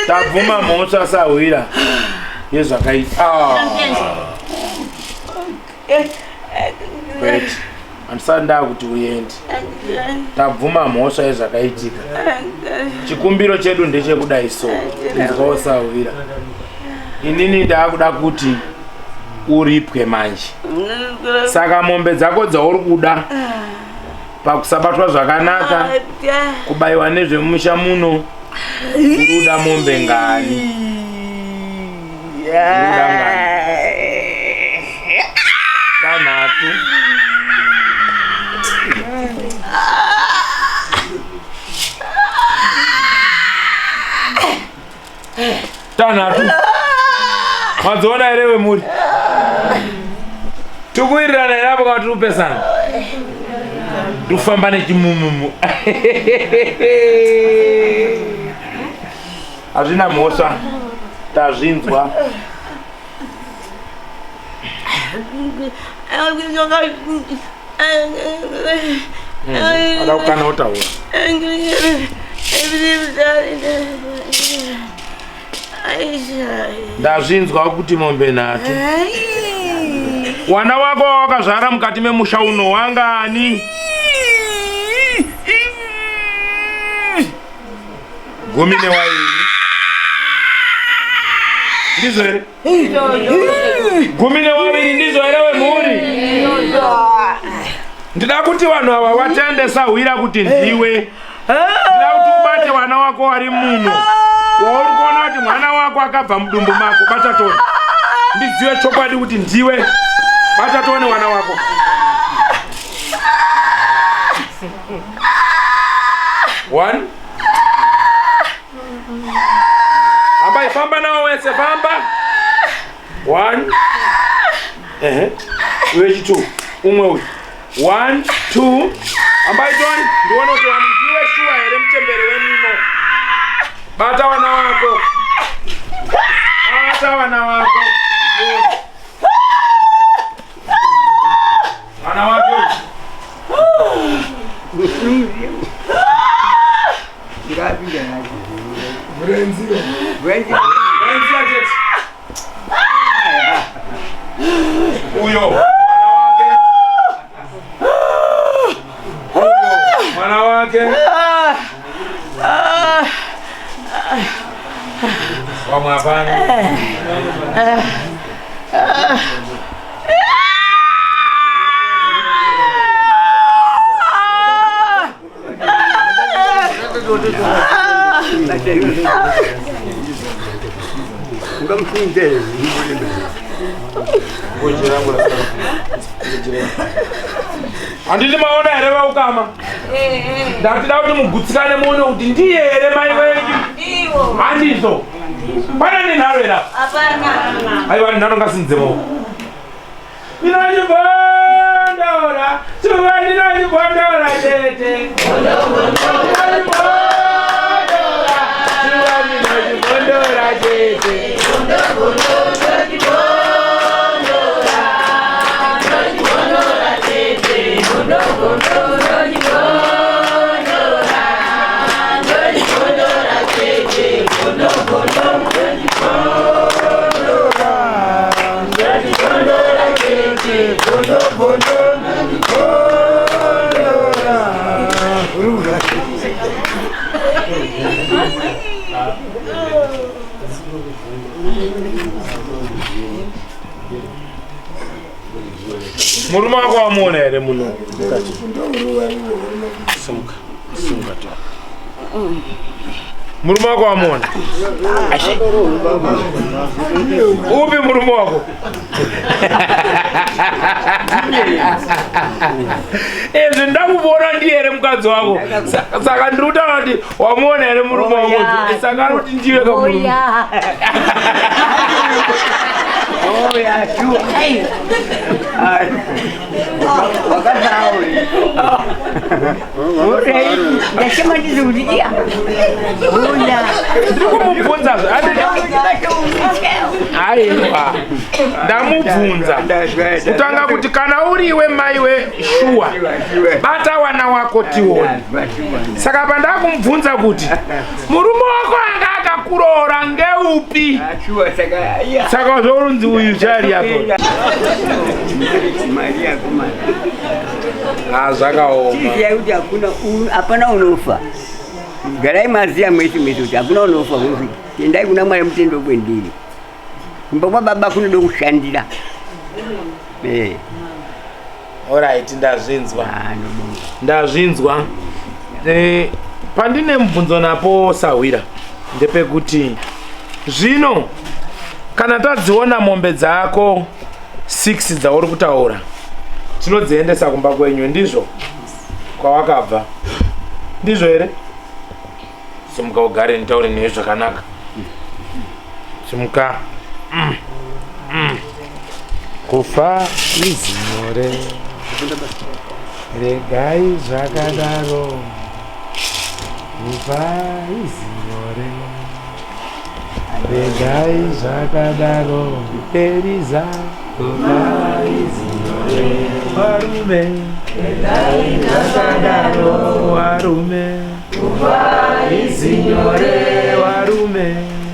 Tabvuma mhosva sahwira. yezvakaita handisati ndakuti uende tabvuma mhosva yezvakaitika chikumbiro chedu ndechekudai so ndikausawira inini ndakuda kuti uripwe manje saka mombe dzako dzauri kuda pakusabatwa zvakanaka kubayiwa nezvemumusha muno uruda mombe ngani uruda ngani tanhatu tanhatu madziona ere wemuri tikuwirirana here apo kana tiri kupesana tufamba nechimumumu hazvina mhosva tazvinzwa ada kukana utaura ndazvinzwa kuti mombe nhatu wana wako wakazvara mukati memusha uno wangani 12 ndizo here 12 ndizo here wemhuri ndida kuti vanhu ava vatendesa hwira kuti ndiwe ndida kuti ubate wana wako wari muno wauri kuona kuti mwana wako akabva mudumbu mako bata tone ndizive chokwadi kuti ndiwe bata tone wana wako one hambai famba nawo wese famba one wechitu umwe uyu 1 2 hambai tone ndione kuti ndiwe shuwa here mutembere wemuno bata wana wako bata wana wako wana wako uyo mwana wake wamwe hapana handiti maona here vaukama ndatida kuti mugutsikane muone kuti ndiye here mai venyu handizo pana nenharo era aiva nenharo ngasinidze maoko ndinachibondora tuva ndinachibondora tete ndinachibondora tete murume wako wamuona here muno murume wako wamuona upi murume wako izvi ndakuvona ndi here mukadzi wako saka ndiri kutaura kuti wamuona here murume wako saka anoti ndiwe kamurume Oh ya, sure. Hey. Nasema ndizudia. Bunda. Ndikumubvunza aiwa ndamubvunza kutanga kuti kana uriwe mai weshuwa bata wana wako tione. Saka pandakumubvunza kuti murume wako anga kuroora ngeupi Achua saka iya. saka zvorunzi uyu chari yako Mari yako mari. zvakaoma Tiziya kuti hapana unofa. Garai maziya mwese mwese kuti hakuna unofa kuti tendai kuna Mwari mutendo kwendiri. Kumba kwa baba kunoda kushandira. Alright, ndazvinzwa. Pandine mubvunzo napo Sawira ndepekuti zvino kana tadziona mombe dzako 6 dzauri kutaura tinodziendesa kumba kwenyu ndizvo kwawakabva ndizvo here simuka ugare nitaure newe zvakanaka simuka kufa izinyore regai zvakadaro kufa izinyore regai zvakadaro teriza kufa izinyore varume regai zvakadaro varume kufa izinyore varume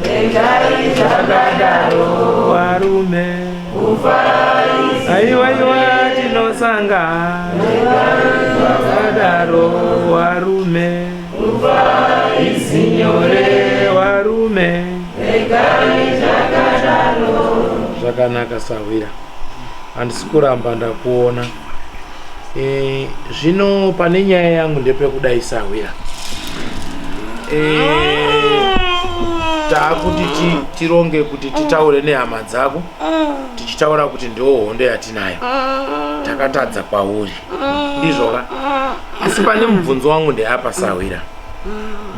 regai zvakadaro varume aiwa tinosanga vakadaro varume izinyore varume zvakanaka Sawira handisi kuramba ndakuona zvino pane nyaya yangu ndepekudai Sawira taakuti tironge kuti titaure nehama dzako tichitaura kuti ndiwo hondo yatinayo takatadza kwauri ndizvoka asi pane mubvunzo wangu ndeapa Sawira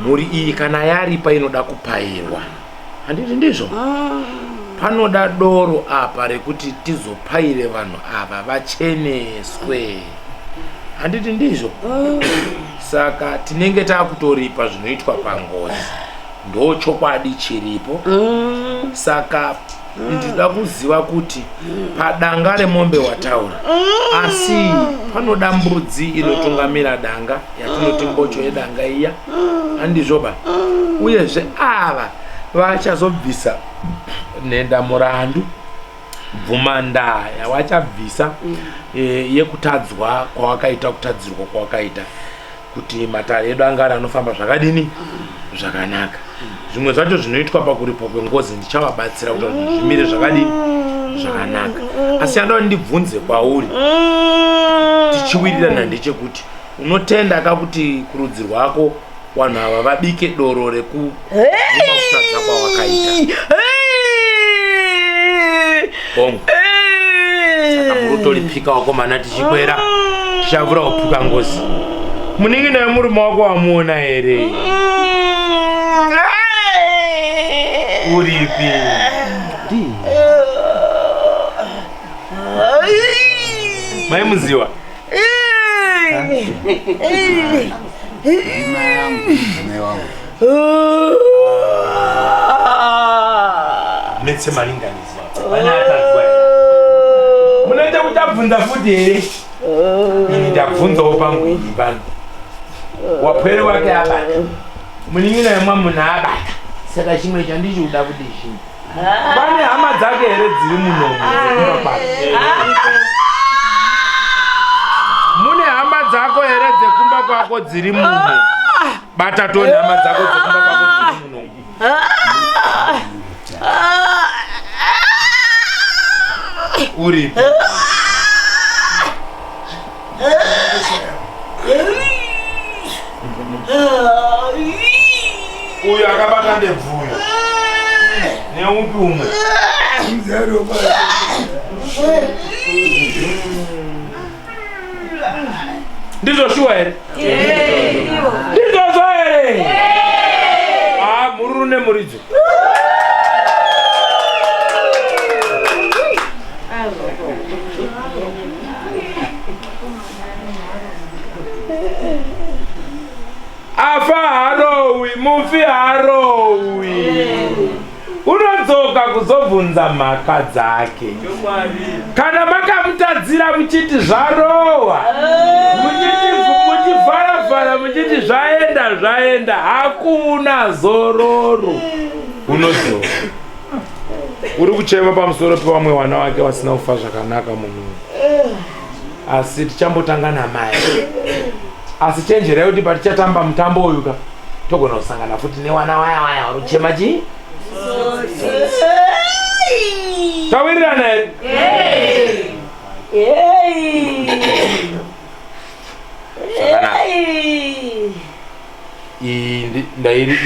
mhuri iyi kana yaripa inoda kupairwa handiti ndizvo panoda doro apa rekuti tizopaire vanhu ava vacheneswe handiti ndizvo saka tinenge taakutoripa zvinoitwa pangozi ndo chokwadi chiripo saka ndida kuziva kuti padanga remombe wataura asi panoda mbudzi inotungamira danga yatinoti mbocho yedanga iya handizvoba uyezve ava vachazobvisa nhenda murandu bvumanda yavachabvisa yekutadzwa kwawakaita kutadzirwa kwawakaita kuti matare edu angari anofamba zvakadini zvakanaka zvimwe zvacho zvinoitwa pakuripo kwengozi ndichavabatsira kuti zvimire zvakadini zvakanaka asi andao ndibvunze kwauri tichiwirirana ndechekuti unotenda kakuti kurudzi rwako vanhu ava vabike doro rekuvuma kutadza kwawakaita bongo saka murutoripika wakomana tichikwera tichavura kupuka ngozi munenge naye murume wako wamuona here uripi maimuziwa metse maringanidzwa munoita kuti abvunza futi here ini ndabvunzawo pangwini pano wapwere wake abata muningi naye munhu abata saka chimwe chandichida kuti chii pane hama dzake here dziri munomu mune hama dzako here dzekumba kwako dziri muno bata toni hama dzako dzekumba kwako dziri munomu uripo uyu akabata ndebvuyo neupi umwe ndizvo shuwa here ndizvozvo here mururu nemuridzo afa harowi mufi harowi unodzoka kuzobvunza mhaka dzake kana makamutadzira muchiti zvarohwa muchivharavhara muchiti zvaenda hakuna zororo unoziva uri kuchema pamusoro pevamwe wana wake wasina kufa zvakanaka munhu asi tichambotanga namai asi chenjerai kuti patichatamba mutambo uyu togona kusangana futi newana waya uri kuchema chii tawirirana here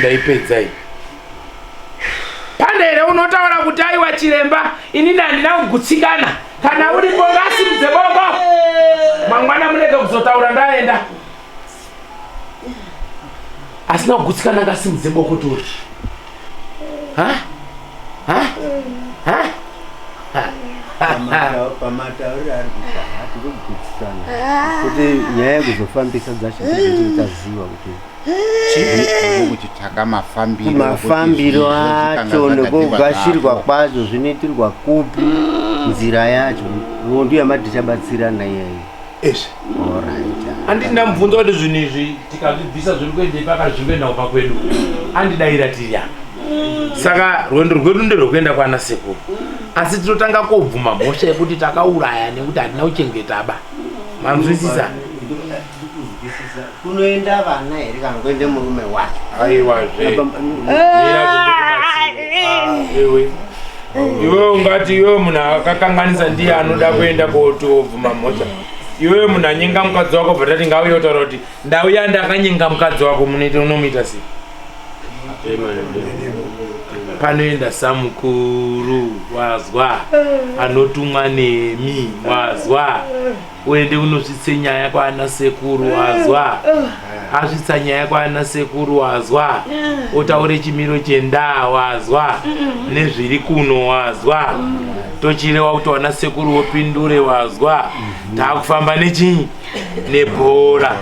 ndaipedzai pane here unotaura kuti aiwa chiremba ini ndandina kugutsikana kana uripo ngasimudze boko mangwana munenge kuzotaura ndaenda asina kugutsikana ngasimudze boko turi pamatauriro ari hatiri kugutsikana kuti nyaya yekuzofambisa dzachitaziva kuti kuchitaka mafambiro acho nekugashirwa kwacho zvinoitirwa kupi nzira yacho ndiyo yamatichabatsirana iyayi andina mubvunzo kuti zvinhu izvi tikazvibvisa zviri kuendei pakati zviri kuenda kupa kwedu andidayira tiriya saka rwendo rwedu nderwekuenda kwana sekuru asi tinotanga kobvuma mhosva yekuti takauraya nekuti hatina kuchengetaba manzwisisa kunoenda vana here kana kuende murume wacho aiwazve iwe ungati iwe munhu akakanganisa ndiye anoda kuenda kotobvuma mhosva iwe munhu anyenga mukadzi wako bva tati ngauye utaura kuti ndauya ndakanyenga mukadzi wako unomuita sei panoenda samukuru wazwa anotumwa nemi wazwa uende unosvitse nyaya kwaana sekuru wazwa asvitsa nyaya kwaana sekuru wazwa utaure chimiro chendaa wazwa nezviri kuno wazwa tochireva kuti wana sekuru wopindure wazwa taakufamba nechinyi nebhora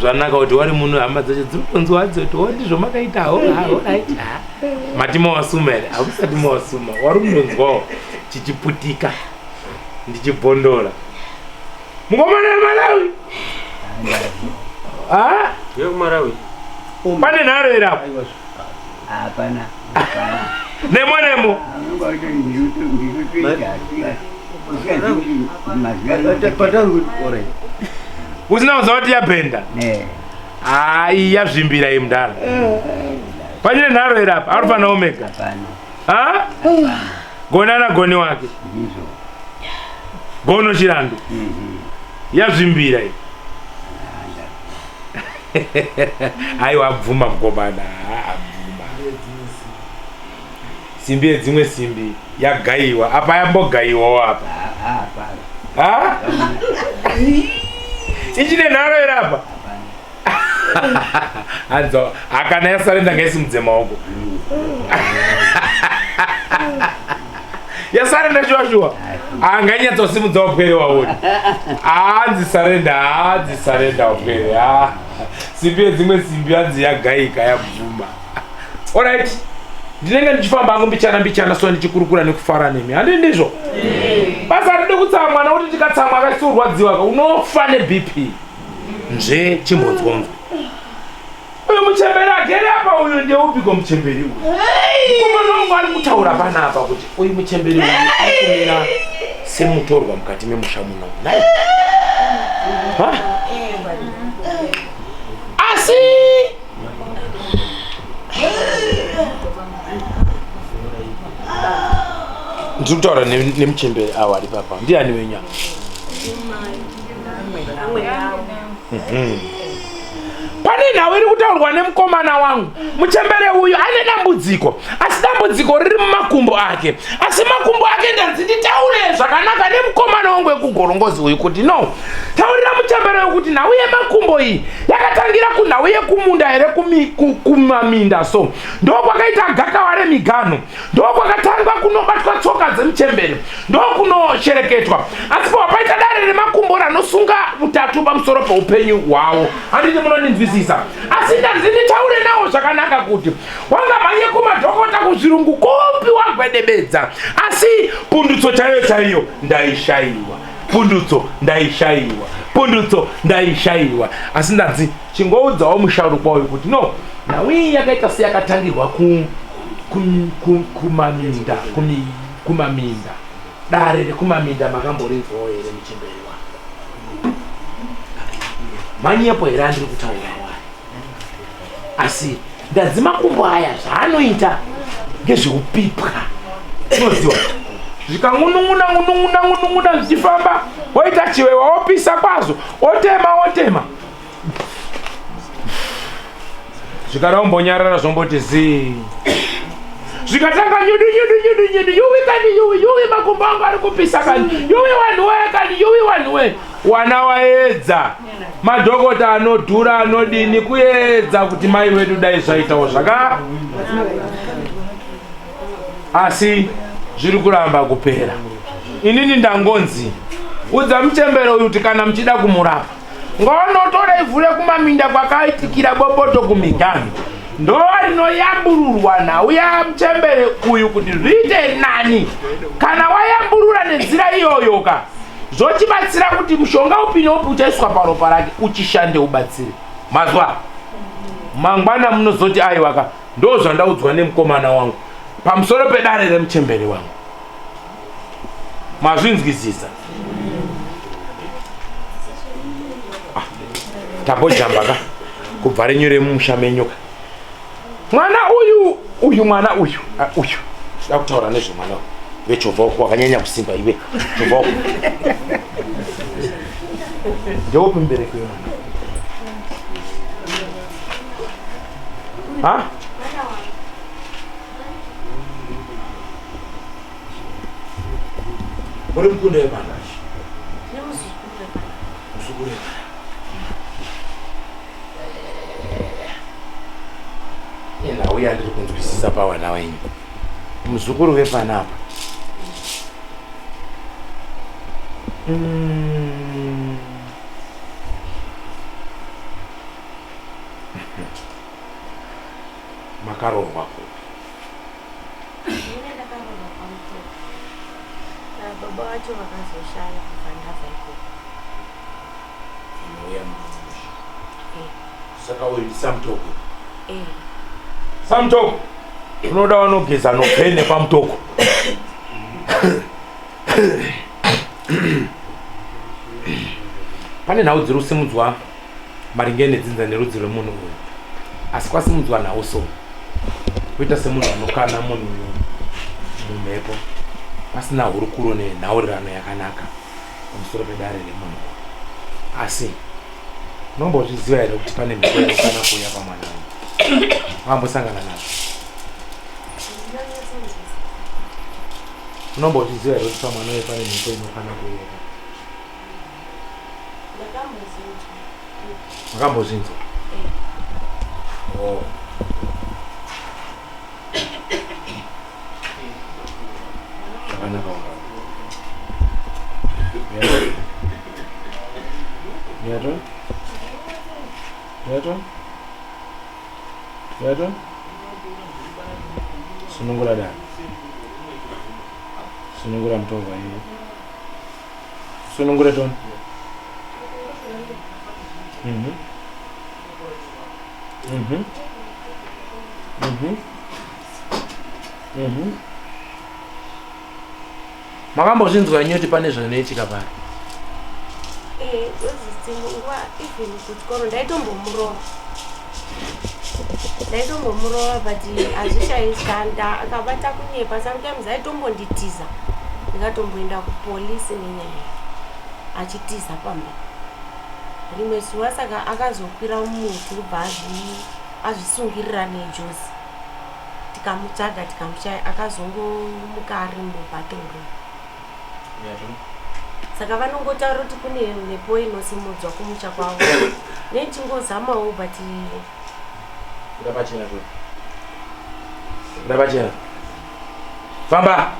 zvanaka kuti wari munhu hama dzacho dzirikunzwa dzoto ndizvo makaitawo mati mawasuma here hamusati mawasuma wari kunonzwawo chichiputika ndichibhondora mukomana wemalawi yekumarawi pane nharo here apo hapana nemo usina kuziva kuti yabhenda hai yazvimbira iyi mudhara pachine nharo here apa ari pana omega gona nagoni wake gono chirandu yazvimbira iyi aiwa abvuma mukomana abvuma simbi yedzimwe simbi yagayiwa apa yambogayiwawo apa ichine nharo here apa anzo akana yasarenda ngaisimudze maoko yasarenda shuwa anganyatsosimudza upwere waoni anzisarenda upwere simbi yedzimwe simbi anzi yagayika yabvuma alright ndinenge ndichifamba hangu mbichana so ndichikurukura nekufara nemi handi ndizvo basa ride kutsamwa nokuti tikatsamwa akasiurwadziwa unofa nebp nzve chimbonzwonzwa uyu muchemberi agere apa uyu ndeupiko muchemberi uyu komana wangu ari kutaura panapa kuti uyu muchemberi uyu akumira semutorwa mukati memusha muno nai asi ndiri kutaura nemuchemberi awo ari papa ndiani wenyama pane nhau iri kutaurwa nemukomana wangu muchembere uyu ane dambudziko asi dambudziko riri mumakumbo ake asi makumbo ake ndanzi nditaure zvakanaka nemukomana wangu wekugorongozi uyu kuti no taurira muchembere uyu kuti nhau yemakumbo iyi yakatangira kunhau yekumunda here kumaminda so ndokwakaita gakawa remigano ndokwakatangwa kunobatwa tsoka dzemuchembere ndokunoshereketwa asi pawapaita dare remakumbo ranosunga utatu pamusoro peupenyu hwavo handiti munondinzwisisa asi ndanzi nditaure nawo zvakanaka kuti wanga mhanye kumadhokota kuzvirungu kupi wagwedebedza asi pundutso chaiyo ndaishayiwa pundutso ndaishayiwa asi ndanzi chingoudzawo musharukwa uyu kuti no na wi yakaita seyakatangirwa kumaminda kumaminda dare rekumaminda makamborinzwawo here muchemberi wangu manyepo here andiri kutaura wari asi ndadzimakumbo aya zvaanoita ngezveupipwa unoziwa zvikangunun'una zvichifamba woita chiwewa wopisa kwazvo otema zvikada umbonyarara zvomboti zii zvikatanga nyudu yuwi makumbo angu ari kupisa kani yuwi wanhuwe kani yuwi wanhuwe wana waedza madhokota anodhura anodini kuedza kuti mai wedu dai zvaitawo zvaka asi zviri kuramba kupera. Inini ndangonzi udza muchembere uyu kuti kana muchida kumurapa ngonotora ivhure kumaminda kwakaitikira boboto kumigani ndo rinoyambururwa nauya muchembere uyu kuti zviite nani. Kana wayamburura nenzira iyoyoka zvochibatsira kuti mushonga upi neupi uchaiswa paropa rake uchishande ubatsire. Mazwa mangwana munozoti aiwaka ndo zvandaudzwa nemukomana wangu pamusoro pedare remuchembere wangu. Mazvinzwisisa? Tambojambaka kubva renyure mumusha menyoka. Mwana uyu mwana uyu da kutaura nezve mwana wechovhoko wakanyanya kusimba iwe chovhoko ndeupi mubereki wemwana? Ha? Uri mkunde wepana? Muzukuru wepana. Ina uya ndiri kunzwisisa pawana wenyu. Muzukuru wepana apa? Makarohwa kupi? Baba wacho vakazoshaya kufandaza iko. Uya muzukuru. Saka uyu samtoko. Samtoko. Unoda wanogeza nopene pamutoko. Pane nhau dziri kusimudzwa maringe nedzinza nerudzi rwemunhu uyu. Asi kwasimudzwa nhau so kuita semunhu anokana munhu mumhepo pasina hurukuro nenhaurirano yakanaka pamusoro pedare remunhu. Asi unombozviziva here kuti pane mhepo inokana kuuya pamwana wangu? Wambosangana nazvo? Unombozviziva here kuti pamwana uyu pane mhepo inokana kuuya? Makambozvinzwa? Oh. Zvakanaka wanga. Yato? Sunungura da. Sunungura mtova hiyo. Sunungura ton. Makambozvinzwa nyoti pane zvinoitika pari? Nguva even kuchikoro ndaitombomurowa but hazvishaishanda akabata kunyepa sometimes aitombonditiza ndikatomboenda kupolisi nenyaya achitiza pamba. Rimwe zuva saka akazokwira mumuti kubva azvisungirira nejozi tikamutsvaga tikamushaya akazongomuka ari mubhatoro. Saka vanongotaura kuti kune mhepo inosimudzwa kumusha kwavo nechingozamawo but ndapachena famba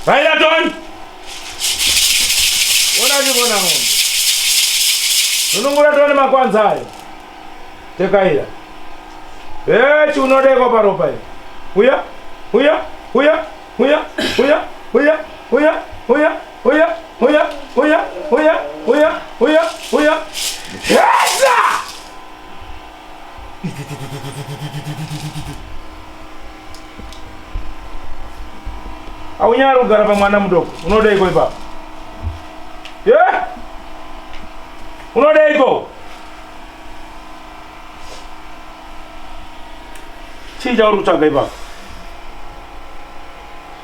vaida toni onachivona ng'ombe unongura toni makwanza ayo tekaira chiunodekwa paropa iyo Huya, huya, huya, huya, huya, huya, huya, huya, huya, huya, huya, huya, huya, huya, huya. Yesa! Aunyara ugara pa mwana mdogo. Unodai iko ipa. Yeah? Unodai iko. Chija uruchaga ipa.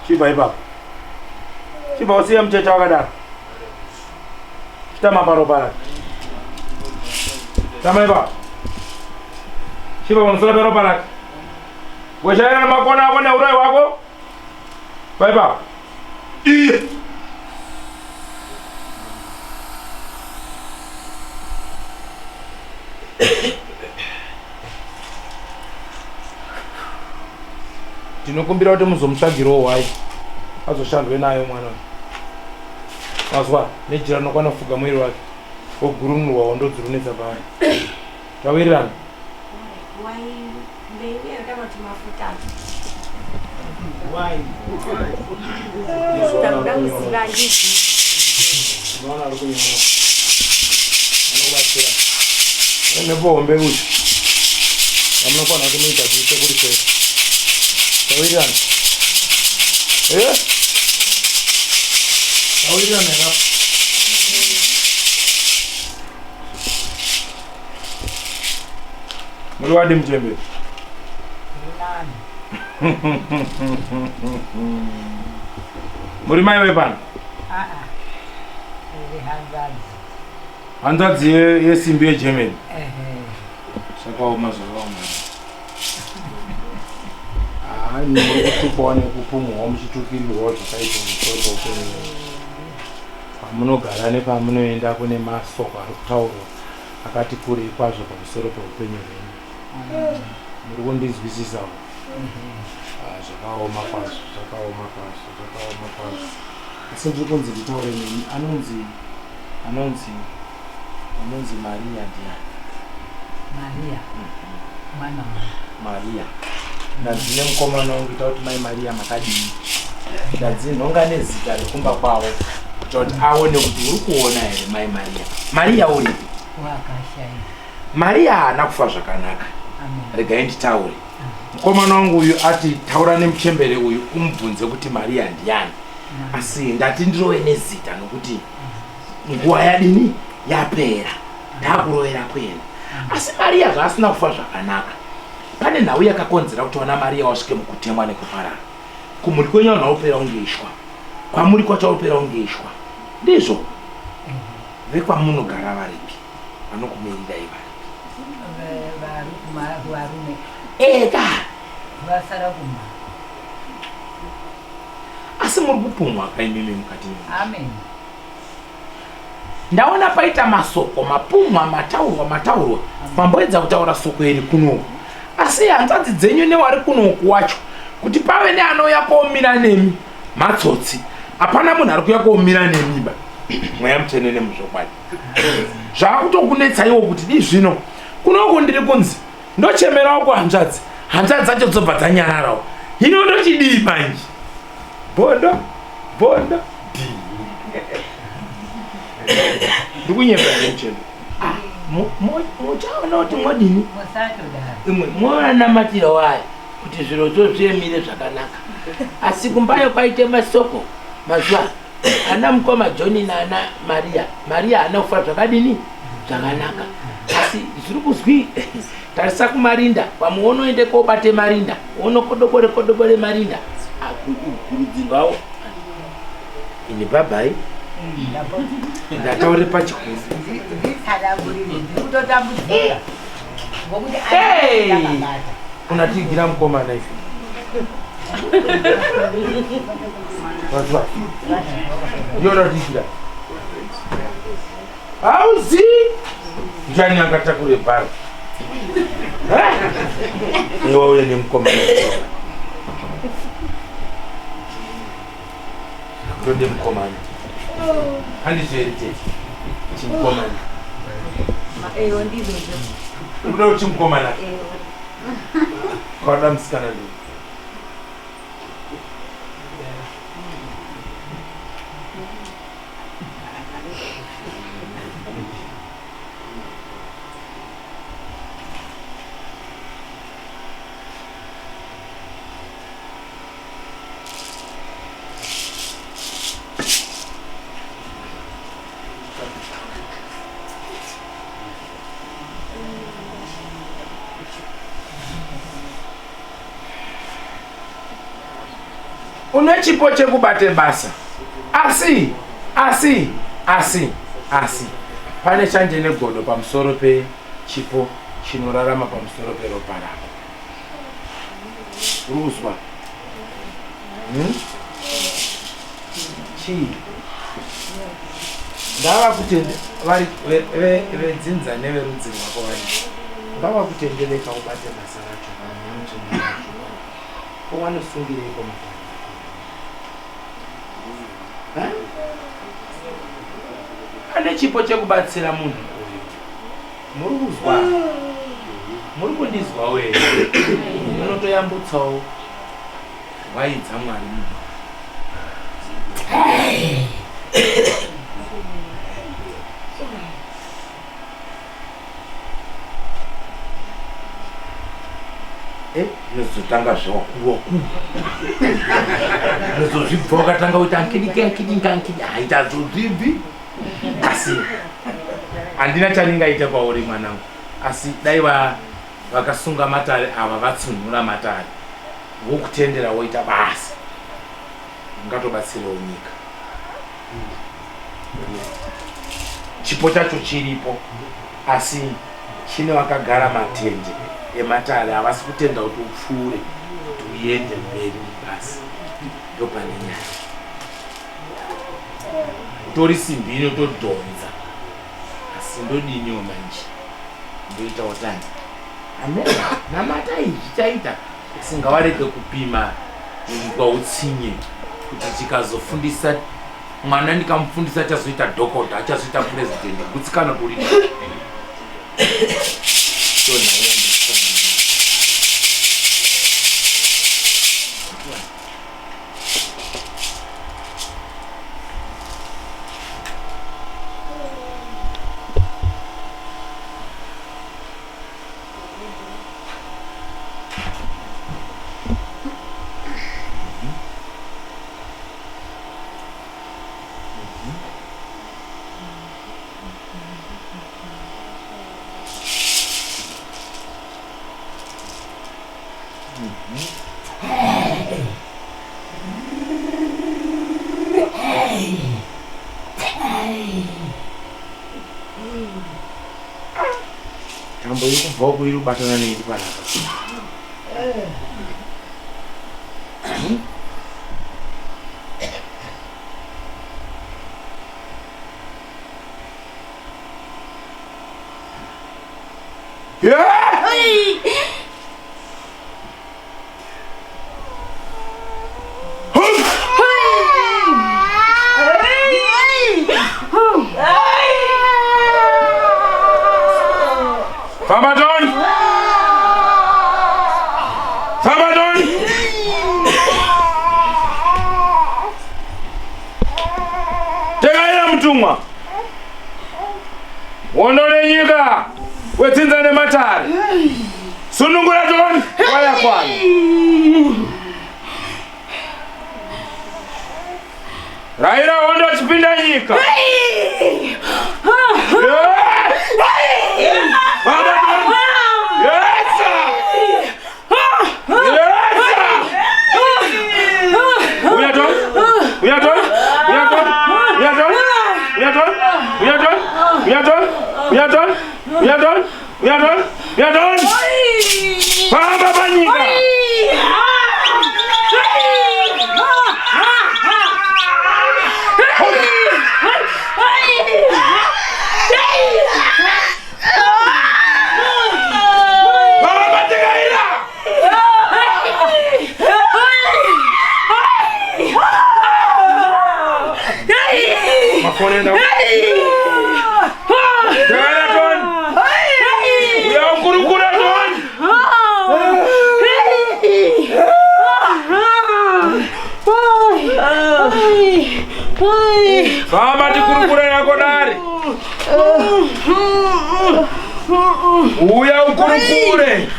Chiba ipa. Chiba usiya mchecha wakadara. Chitama paro para. Chama ipa. Chiba wanusula pero para. Weshaira na makona wako na urai wako. Bye bye. Tinokumbira kuti muzomutsvagirawo wai azoshandwe nayo mwana mazwa nejira nokwana kufuga mwiri wake ogurunurwa wondodzirunetsa paari tawirirana nebombe uti amunokwana kunoita zvise kuri kwera tawirirana tawirirana ka muri wadi muchemberi muri mai wepana hanzvadzi yesimbi yegermany zvakaoma zvakaoma muri kutukwawo nekupumwawo muchitukirirwawo zvakaita musoro paupenyu pamunogara nepamunoenda kune masoko ari kutaurwa akati kurei kwazvo pamusoro peupenyu hwenyu muri kundinzwisisawo zvakaoma kwazvo zvakaoma kwazvo zvakaoma kwazvo asi ndiri kunzi nditaure nemi anonzi Maria ndiani Maria mwana Maria ndadzine mukomana wangu ita kuti mai Maria makadini ndadzinhonga nezita rekumba kwawo kuti aone kuti uri kuona here mai Maria uri wakashaya Maria haana kufa zvakanaka regai nditaure mukomana wangu uyu ati taura nemuchembere uyu umubvunze kuti Maria ndiani asi ndati ndirove nezita nokuti nguva yadini yapera ndakurovera kuenda asi Maria zvaasina kufa zvakanaka pane nhau yakakonzera kuti wana Maria wasvike mukutemwa nekuparara kumuri kwenyu naupera ungeishwa kwamuri kwachaupera ungeishwa ndizvo vekwamunogara varipi vanokumirirai varipi varume eka vasara kuma asi muri kupumwa kaimimi mukati amen ndaona paita masoko mapumwa mataurwa mamboedza kutaura soko iri kunoku asi hanzvadzi dzenyu newari kunoku wacho kuti pave neanouya koomira nemi matsotsi hapana munhu ari kuuya koomira nemiba mweya mutenene muzvokwadi zvaakutokunetsaiwo kuti dii zvino kunoku ndiri kunzi ndochemerawo kuhanzvadzi dzacho dzobva dzanyararawo hino ndochidii manje bondo ndikunyembera nemuchendo muchaona kuti modini mwanamatira wayo kuti zvirozo zviyemire zvakanaka asi kumbayo kwaite masoko mazuva ana mukoma John naana Maria haana kufa zvakadini zvakanaka asi zviri kuzwi tarisa kumarinda pamuonoende kobate marinda unokodobore marinda akukurudzirwawo ini bhabhai ndataure pachikuru unatigira mukomana ife wazva ndionatigira hauzi njani angatakure bhara iwauye nemukomana ndode mukomana handizveritete chimukomana uda kuti chimukomana kwada musikana ndi Une chipo chekubate basa. Asi. Pane chanje negodo pamusoro pe chipo chinorarama pamusoro pe ropa rako. Uruzwa. Chi. Ndava kutende vari vedzinza neverudzi rwako vari. Ndava kutendereka ubate basa racho. Wanosungireiko mafana. Ane chipo chekubatsira munhu uyu. Muri kuzwa? Muri kundizwa wewe? Munotoyambutsawo waidza Mwari munhu. Nozotanga zvawakuwaku. Nozozvibva wakatanga kuti ankidi haita zozvibvi. Asi handina chaningaita pauri mwanangu. Asi dai vakasunga matare ava vatsunura matare wokutendera woita basa ungatobatsirawo nyika. Chipo chacho chiripo asi chine vakagara matende ematare havasi kutenda kuti upfuure kuti uende mberi basi. Ndopane nyaya. Utori simbi inotodhonza asi ndodiniwo manje ndoita utani namata izvi chaita singavareke kupima kwautsinye kuti chikazofundisa mwana ndikamufundisa achazoita dhokota achazoita purezidendi kutsikana kuri tambo yekubva kuirubatana neiri panapa. Wondole nyika wetsinza nematare sunungura John waya kwana Raira wondo chipinda nyika We are done. Baba Banika. My phone in there. We are Guru. Uya ukurukure.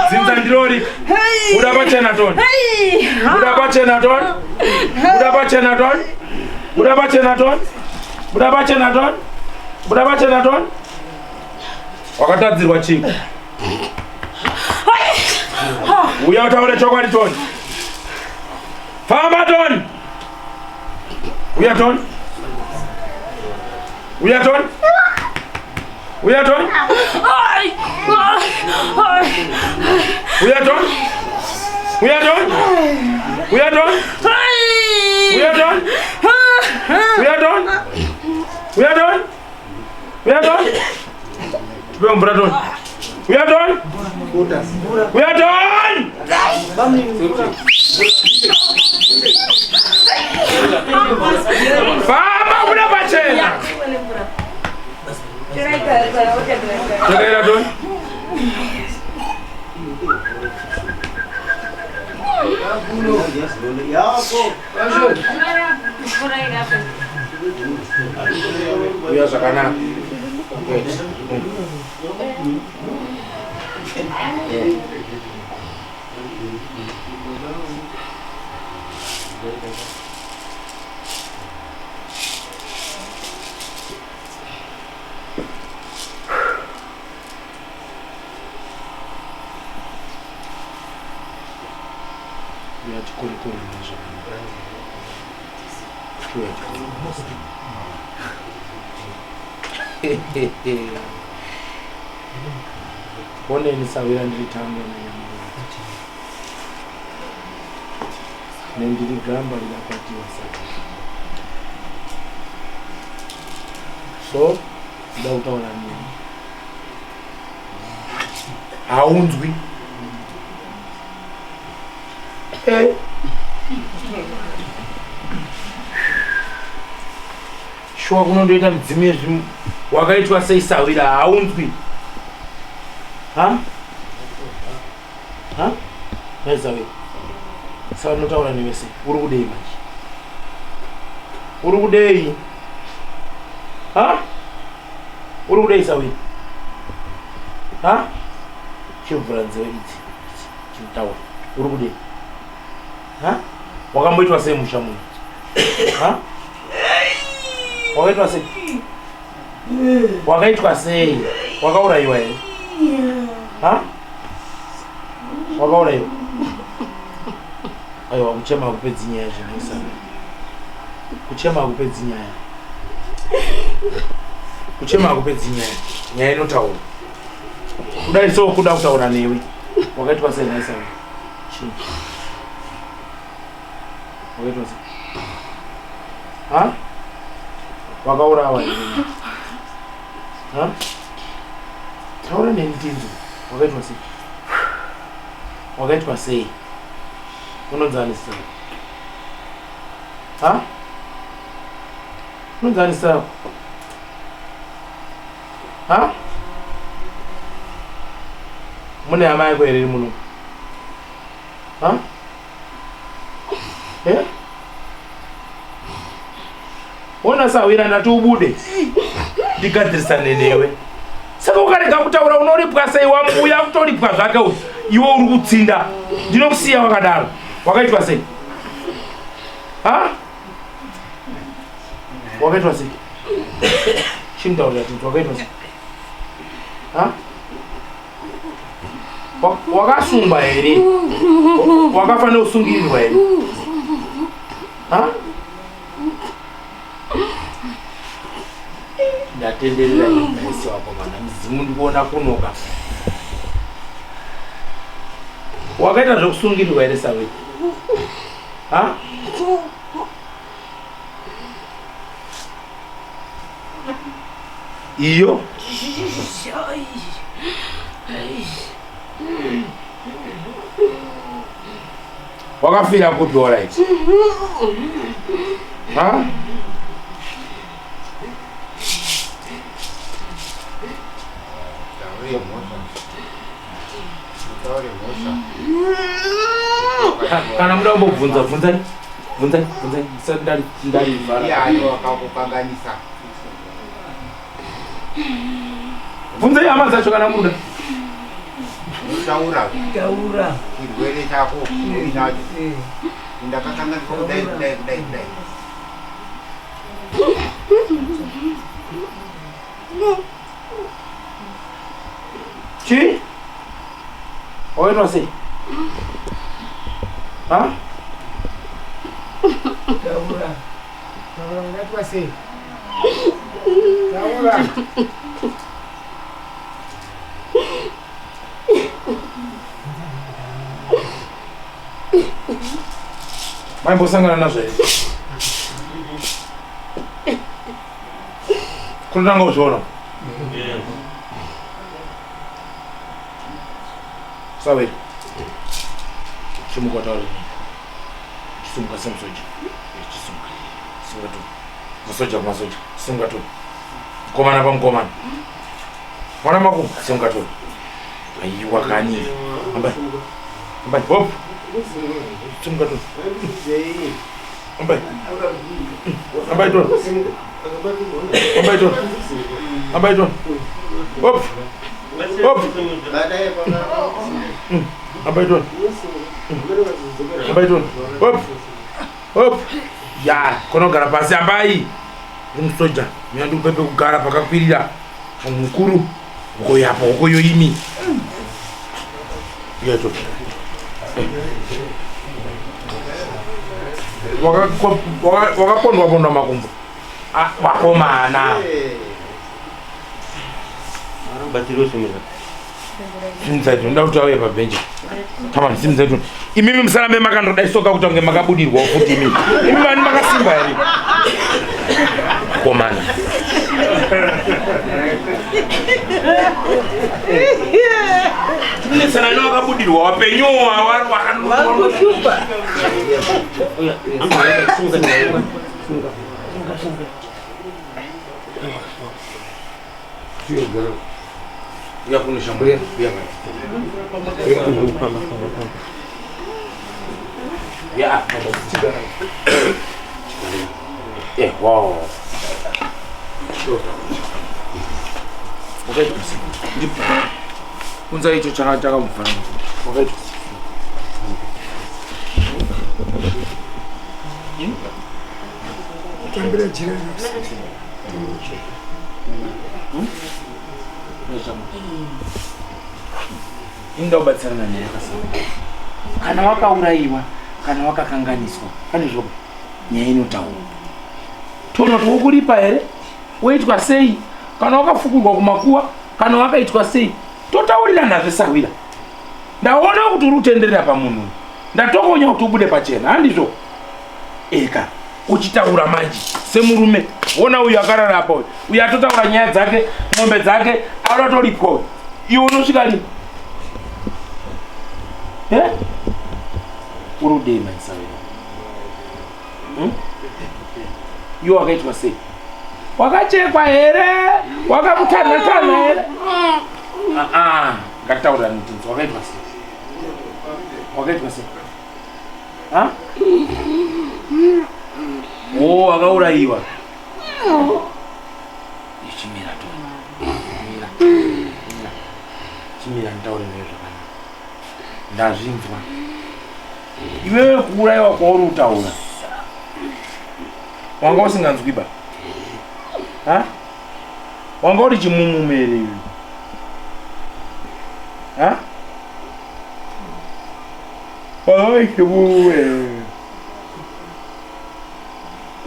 Zinza ndilori. Udapachena ton. Udapachena ton. Udapachena ton. Udapachena ton. Udapachena ton. Udapachena ton. Wakatadzirwa chiko. Uya utaure chokwadi ton. Famba ton. Uya ton. Uya ton. Uya ton. Uya ton. Uya ton. Uya ton. Uya ton. Uya ton. Uya ton. Uya ton. Belum beraton. Uya ton. Uya ton. Fama udah bacena. Jaga ton. Biasa kana. Ya chukuri nje. Pone ni sawira ndiritambe na nyama. Nendiri gamba linapatiwa sana. So, da utaona nini? Haunzwi. Shwa kunondoita mudzimie wakaitwa sei sawira haunzwi. Ha? Sawira. Sawa notaura newe sei. Uri kudei manje? Uri kudei? Ha? Uri kudei sawira? Ha? Chimvura nzewe idzi. Chimtaura. Uri kudei? Ha? Wakamboitwa sei musha muno? Ha? Wakaitwa sei? Wakaitwa sei? Wakauraiwa ere? Ha? Wakauraiwa? Aiwa, kuchema kupedzi nyaya zvinoisa. Kuchema kupedzi nyaya. Kuchema kupedzi nyaya. Nyaya inotaura. Kudai so kuda kutaura newe. Wakaitwa sei naisa? Chini. Wakaitwa sei? Ha? Wakaurawa ere? Ha? Taura nentinzo. Wakaitwa sei? Wakaitwa sei? Unonzanisa. Ha? Unonzanisa. Ha? Mune hama yako ere muno. Ha? Ona sawira ndati ubude. Ndikadzirisane newe. Saka ukarega kutaura unoripwa sei wamuya kutoripwa zvake uyu. Iwe uri kutsinda. Ndinokusiya wakadaro. Wakaitwa sei? Ha? Wakaitwa sei? Chindaurira kuti wakaitwa sei? Ha? Wakasungwa ere? Wakafanira kusungirirwa ere? Ha? Ndatenderera isi wako mana mzimu ndikuona kunoka. Wakaita zvokusungirirwa ere sawe? Ha? Iyo? Wakafira kupi alright? Ha? Kana muda kumbobvunza bvunzai ndari vhara. Iye ayo akakukanganisa. Bvunzai hama dzacho kana muda. Taura Taura. chirwere chako uinacho. Ndakakanga kudai. Chi? Oitwa sei? Ha? Taura. Taura unaitwa sei? Taura. Maimbosangana nazvo here? Kunotanga kuzviona? Sawe. Chimuka tauri. Chisunga semusoja. Chisunga. Sunga tu. Masoja kumasoja. Sunga tu. Komana pamukomana. Mwana maku. Sunga tu. Aiwa kani. Ambai. Ambai. Hop. Sunga tu. Ambai. Ambai tu. Ambai tu. Ambai tu. Hop. Hop. Ambai tu. Ambai tu. Hop. Hop. Ya, konogara pasi ambai. Musoja. Myandu pepe kugara pakakwirira. Mukuru. Uko yapo, uko yoimi. Yeto. Wakapondwa makumbo. Wakomana. Batiro simira. Simzaitun ndauti auye pabhenji. Tamani simzaitun. Imimi musarambe makandodai soka kuti unge makabudirwa futi imimi. Imimi vani makasimba here. Komana. Tinesana no wakabudirwa wapenyoa Wakushupa. Ya kunisha mbuya ya ya wow okay kunza icho chaka mfano okay Tambira jirani. Inda ubatsirana naye akasema kana wakauraiwa kana wakakanganiswa pane zvoko nyaya inotaura tono tokuripa here woitwa sei kana wakafukurwa kumakuwa kana wakaitwa sei totaurira nazve sawira ndaona kuti uri kutenderera pamunhu ndatokonya kuti ubude pachena handizvo eka uchitaura manje semurume wona uyu akarara apa uyu atotaura nyaya dzake ng'ombe dzake auratoripwa iwe unosvika lini uri kudei maisavira iwe wakaitwa sei wakachekwa here wakakutanhatana here ngatitaurira mutunzi wakaitwa sei wakaitwa sei wakaurayiwa chimira chimira nditaure naye zvakanaka ndazvinzwa iwewe kuurayiwa kwauri kutaura wanga usinganzwiba wanga uri chimumumere iwe aiuwe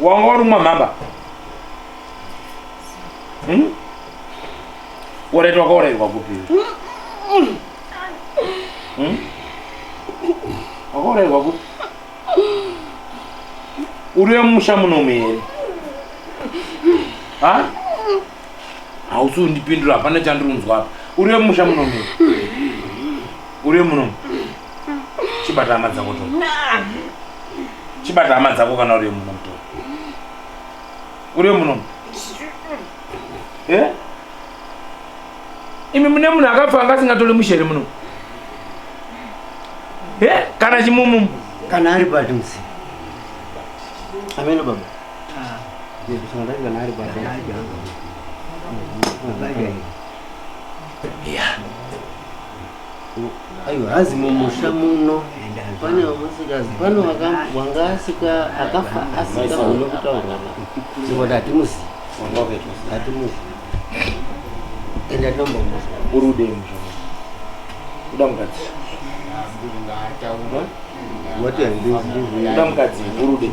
wanga uri mwamhamba waraita wakaurayirwa kupiri wakaurayirwa kupi uri wemusha munomu here hausi undipindura hapana chandirunzwa apa uri wemusha munomu here uri wemunomu chibata hama dzako to chibata hama dzako kana uri wemunomu to uri wemunomu imi mune munhu akafa anga asingatori mushere muno kana chimumumu kana ari padhuze Ameno baba. kana ari padhuze Yeah. Aiwa azimo musha muno pane vamusikazi pano wanga akafa asika unokutaurana zvoda hatimuzi hatimuzi enda tombomuzi Urude mzvamo. Uda mukadzi. wati handii Uda mukadzi urude.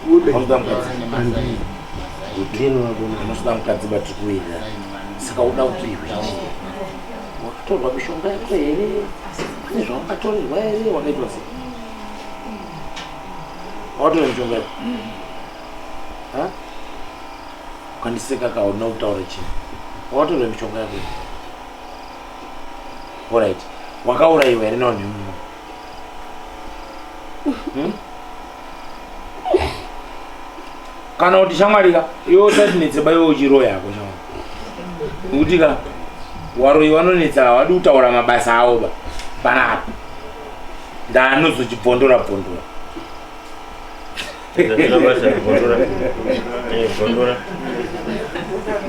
Unoda mukadzi. Unoda mukadzi batikuwira. Saka uda upiwe. Wakatorwa mishonga yako here? Pane zvawakatorerwa here? Wakaitwa sei? Wakatorwa mishonga yako? Ha? Ukandiseka kaona kutaura chinhu. Wakatorwa mishonga yako? Alright. Wakaurayiwa here nawo nemunhu? Kana kuti shamwarika iwe usati netseba iwe uchiro yako shamwari. Nokuti ka waroyi vanonetsa havadi kutaura mabasa avo ba panapa ndaanozochibvondora bvondora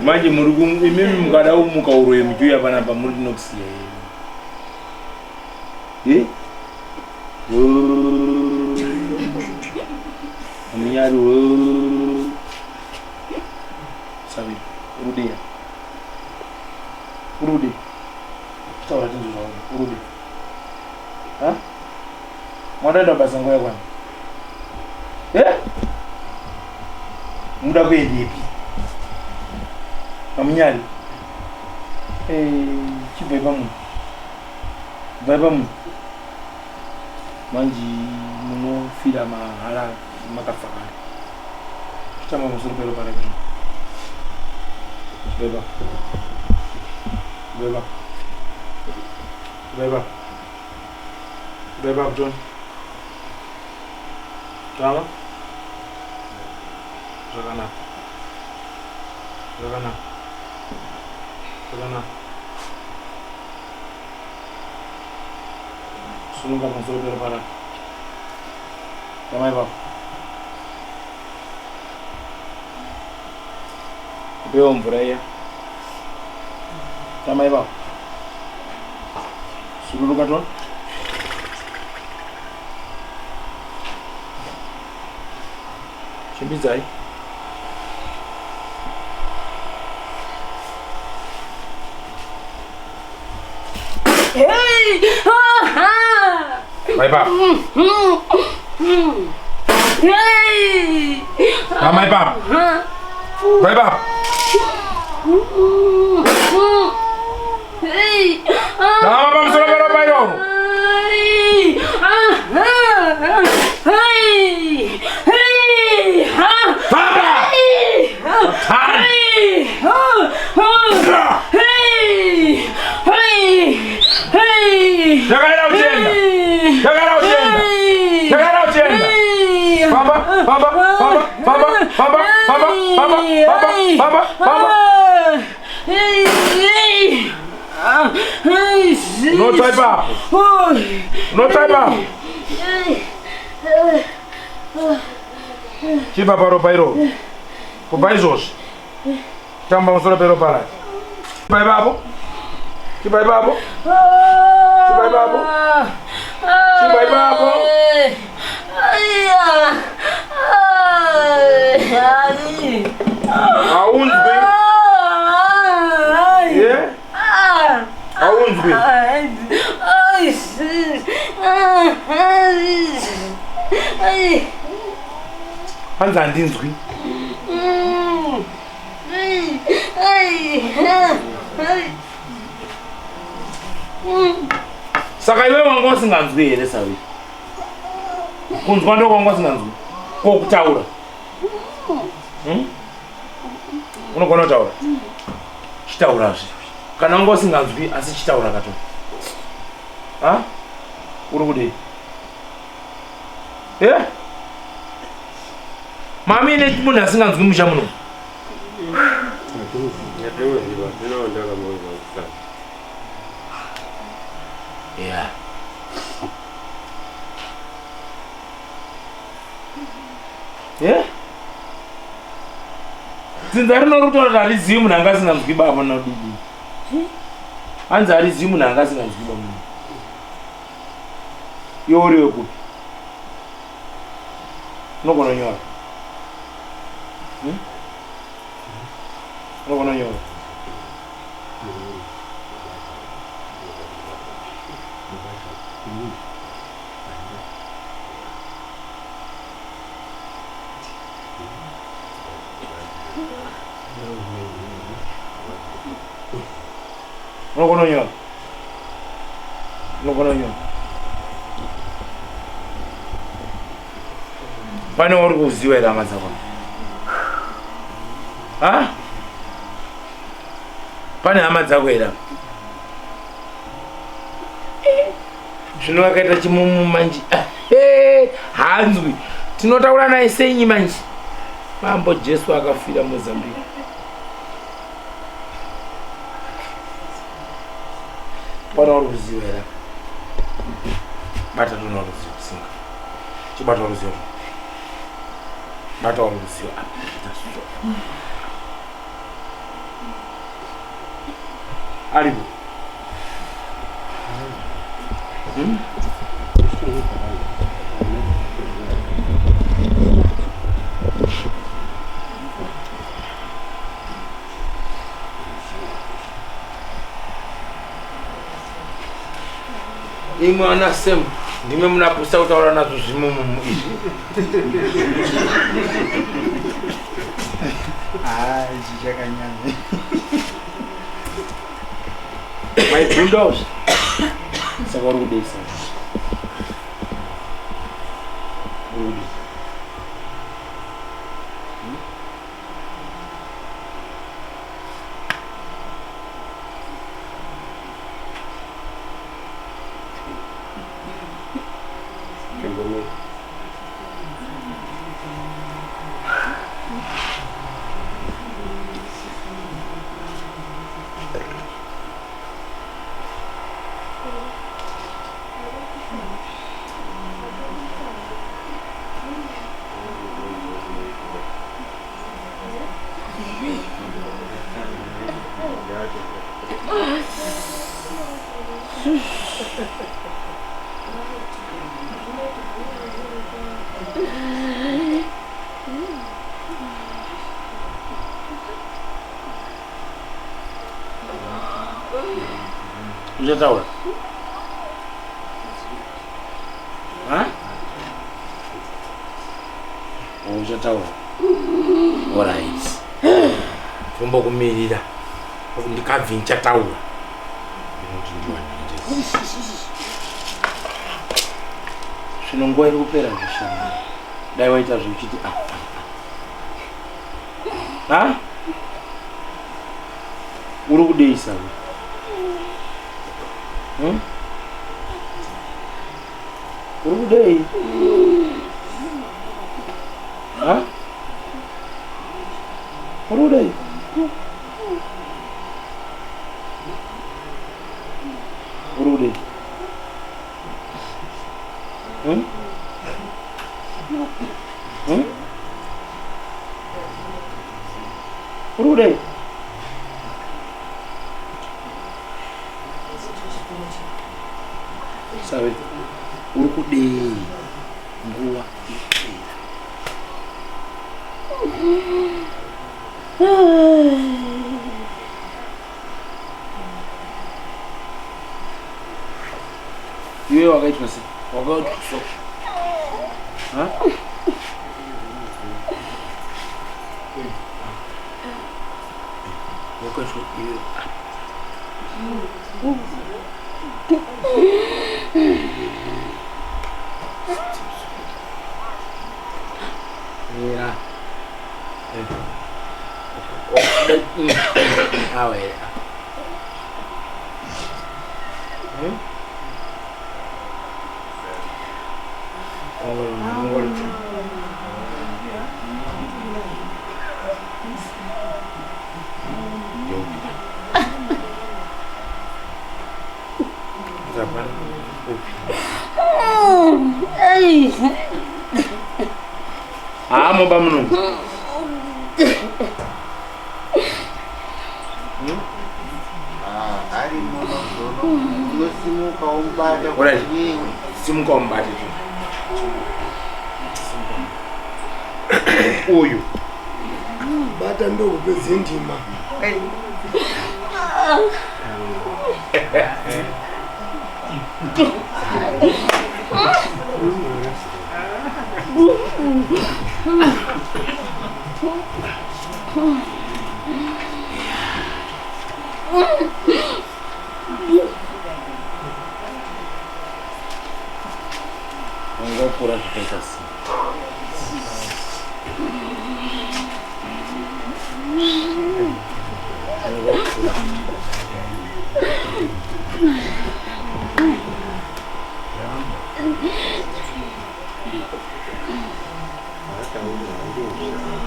manje muri imimi mukada kumuka uroyi muchiuya panapa muri tinokusiya here munyari saviri urudeya urude taura chinhu zvavo urude ha mwadaenda basa nguva yakwana muda kuendepi amunyari chibvai pamunhu bvai pamunhu manji munofira mahala makafakara chitamba musoro pero parakii chibvai Beba. Beba. Beba John. Tama? Zagana. Zagana. Zagana. Sununga masuk dari para. Tama Beba. Beo mvuraya. Tama Beba. Suguru katon. Chimbizai. Hey! Bye Pap. Hey! Tama Pap. Bye Pap. Hey! Tama Pap sudah berapa yo? Hey! Hey! Papa. Tan. Jaga ujenda. Jaga ujenda. Jaga ujenda. Papa, papa, papa, papa, papa, papa, papa, papa, papa, papa. No type up. No type up. Chiba paro pairo. Kubaizos. Tamba usora pero para. Chiba babo. Chiba babo. Chiba babo. Chiba babo. Aunzbi. Yeah. Aunzbi. Hanza ndinzwi. Saka iwe wanga usinganzwi here sawi. Kunzwa ndo wanga usinganzwi. Kokutaura. Unogona kutaura. Chitaura zvi. Kana wanga usinganzwi asi chitaura kato. Ha? Uri kudi? Mami ne munhu asinganzwi musha muno. Yeah. Yeah. Dzinza rinokutora kuti harizivi munhu anga asinganzwi baba nadudu. Hanzi harizivi munhu anga asinganzwi baba. Iwe uri wekupi? Unogona kunyora? Unogona kunyora? Unogona kunyora? Unogona kunyora? Pane uri kuziva here hama dzako? Ha? Pane hama dzako here? Zvino akaita chimumu manje. Hanzwi. Tinotaura naye senyi manje? Mambo Jesu akafira Mozambique. Pane uri kuziva here? Bata tona uri kuziva kusinga. Chibata uri kuziva. Bata uri kuziva. Aribu. Imwe anasema ndime munapusa kutaura nazvo zvimumu izvi. Zvichakanyanya. Maibvundawo saka uri kudesa. Uchataura? Ha? Uchataura? Alright. Tombokumirira. Ndikabvi ndichataura. Zvino nguva iri kupera zvishoma. Dai waita zvichiti ha? Uri kudeisa. Uri kudei? Ha? Uri kudei? Uri kudei? Uri kudei? Sabe? Uri kudei? Nguva iwe wakaitwa sei? Wakaitwa so? Ha? Wakaitwa iwe. Mira. A ver. Amo, vamos. ari muno unosimuka umbata Alright. Simuka umbate tu. Uyu. Bata ndo kupedza ndima. Ungokura zvikaita sei.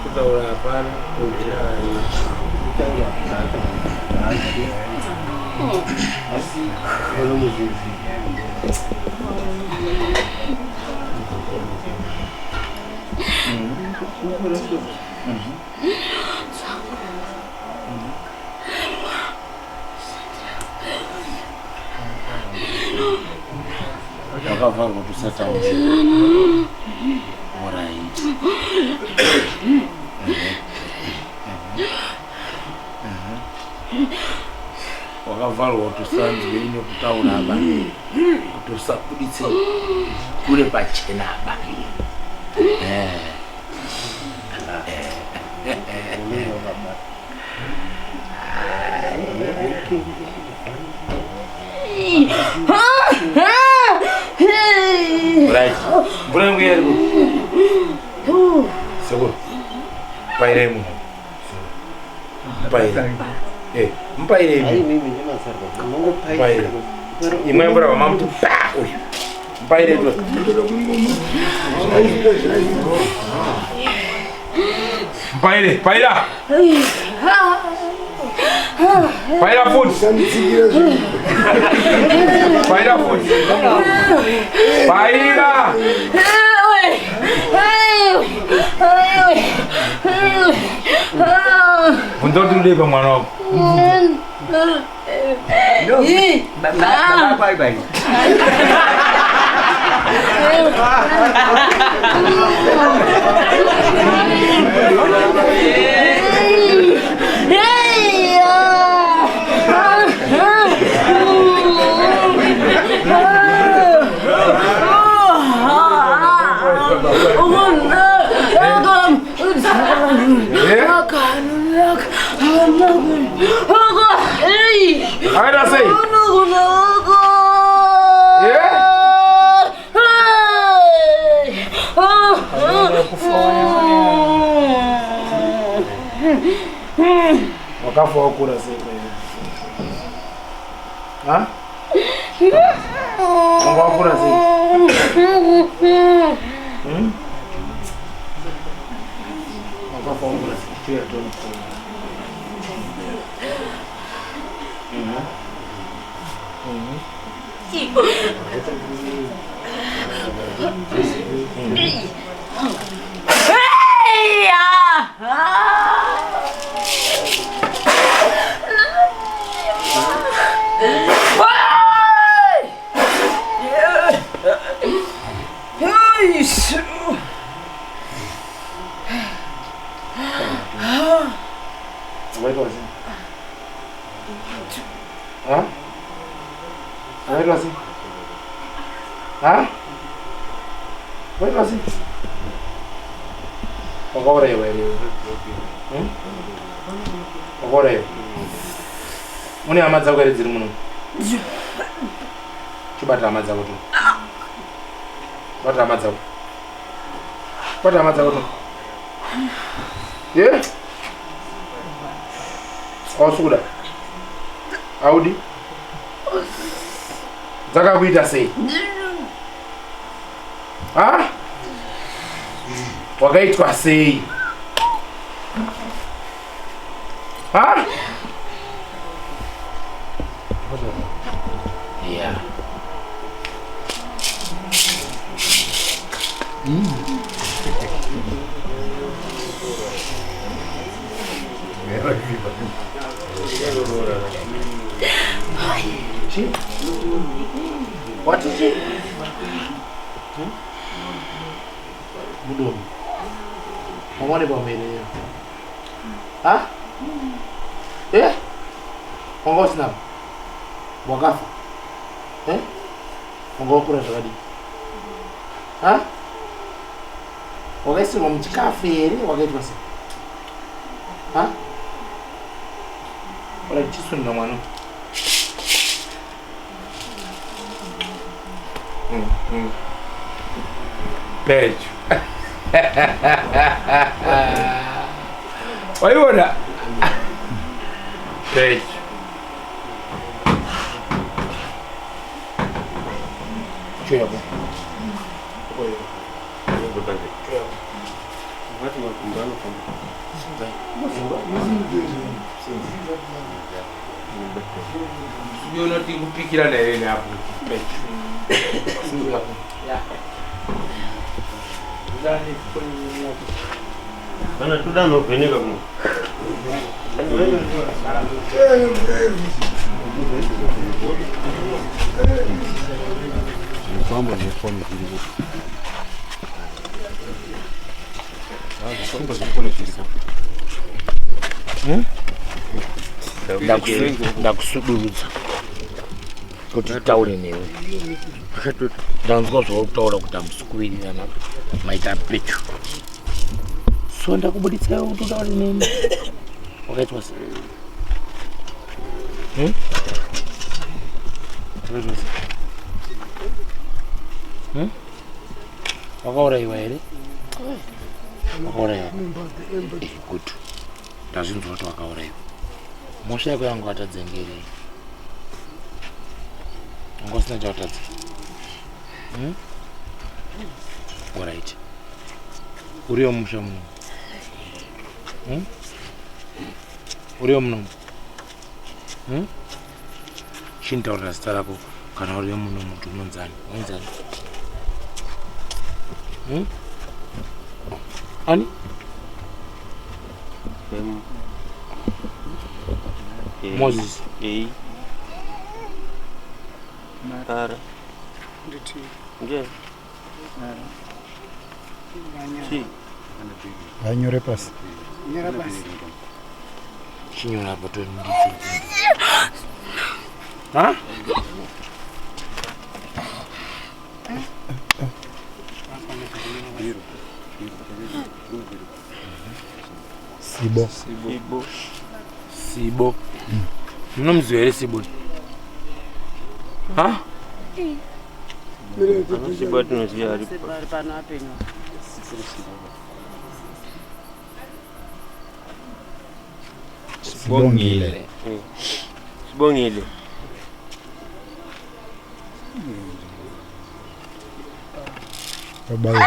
Kutaura hapana asi vanomuzizi wakavharwa tusataura alright wakavharwa tusanzwe nekutaura aba kuti usabuditse kure pachena aba. Right. Mvura yangu yari sego paire mu paire mpaire ai mu mimi ndimasarwa mungu paire imwe mvura wa mamutu pa uyu mpaire tu paire paira paira food paira food paira Undodo leva mwana wako. Bye bye. How did I say? Wakafa wakura sasa. Ha? Wakura sasa. Wakafa wakura sasa. Pia tu. Mune hama dzako ere dziri muno? Chibata hama dzako tu. Bata hama dzako. Bata hama dzako tu. Ye? Ausuda. Audi. Dzakakuita sei? Ha? Wakaitwa sei? Ha? Yeah. What is it? Mudomi. Mamone bamene. Ha? Ngosna. Wakafa. Ngokura zvakadi. Ha? Wakaisirwa muchikafu here wakaitwa sei? Ha? Ola chisunga mwana. Pecho. Waiona? Pecho. Choya bwana. Sio noti kupikira na yeye hapo. Sio hapo. Ya. Ndani kwenye hapo. Bana tudano kweneka mu. Vamos de fome kiribu. Ndakusudurudza kuti taure newe. Ndanzwa zvakutaura kuti amusukuvirirana maita Pecho. So ndakubuditsa kuti utaure neni. Wakaitwa sei? Wakaurayiwa here? Wakaurayiwa. Good. Ndazvinzwa kuti wakaurayiwa. Mhosva yako yangu atadzengerei. Ngosina chautadza. Alright. Uriyo musha muno. Uriyo muno. Shintaurira zita rako kana uriyo muno muntu unonzani. Unonzani? Ani? Moses. Para. Nje. Si. Nyore pasi. Nyora basi. Chinyora hapo tu ndicho. Ha? Sibo. Sibo. Mnomzwele Sibo. Ha? Sibo tunoziya ari. Sibongile. Sibongile. Bye.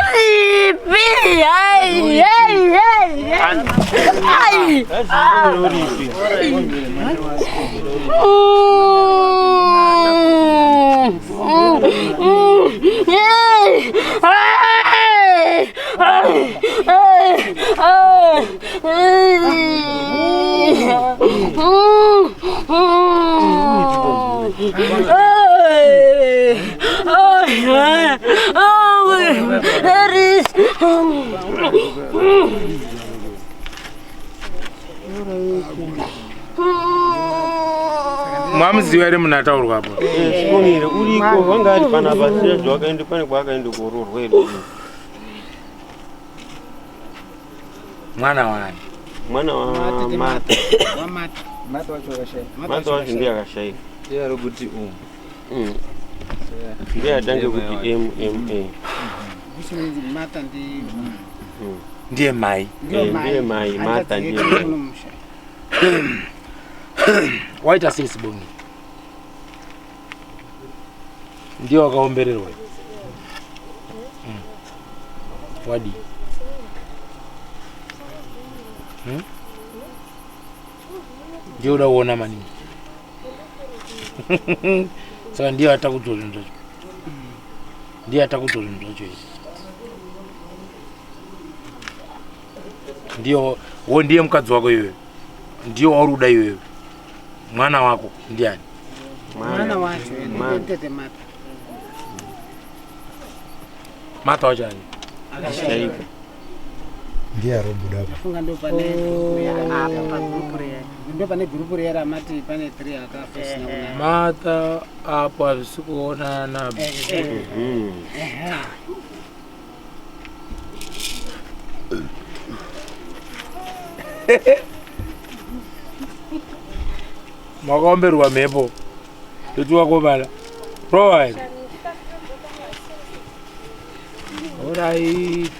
Mwamuziwa ere munataurwa hapo. Sibongile uriko wanga ari pana basi zvakaende pane kwakaende kurorwe. Mwana wani? Mwana wa Mata. Mata wacho akashaya. Mata wacho ndiye akashaya. Ndiye ari kuti ndiye atange kuti MMA. Kusinzi Mata ndi Ndiye mai. Ndiye mai Mata ndiye. Waita sei Sibongi? Ndio wakaombererwa. Wadi. Ndio unaona mani. Sasa ndio atakutoza ndio. Ndio atakutoza ndio hicho. Ndio wewe ndiye mkazi wako wewe. Ndio waruda wewe. Mwana wako ndiani? Mwana wacho nditete Mata. Mata wachani? Akashaika. Ndiye arobuda hapa. Funga ndo pane group ya hapa pa group re. Ndo pane group re Mati pane 3 akafa sina kuna. Mata hapo asikuona na. Makomberwa mepo. Tutua kobala. Right. Alright.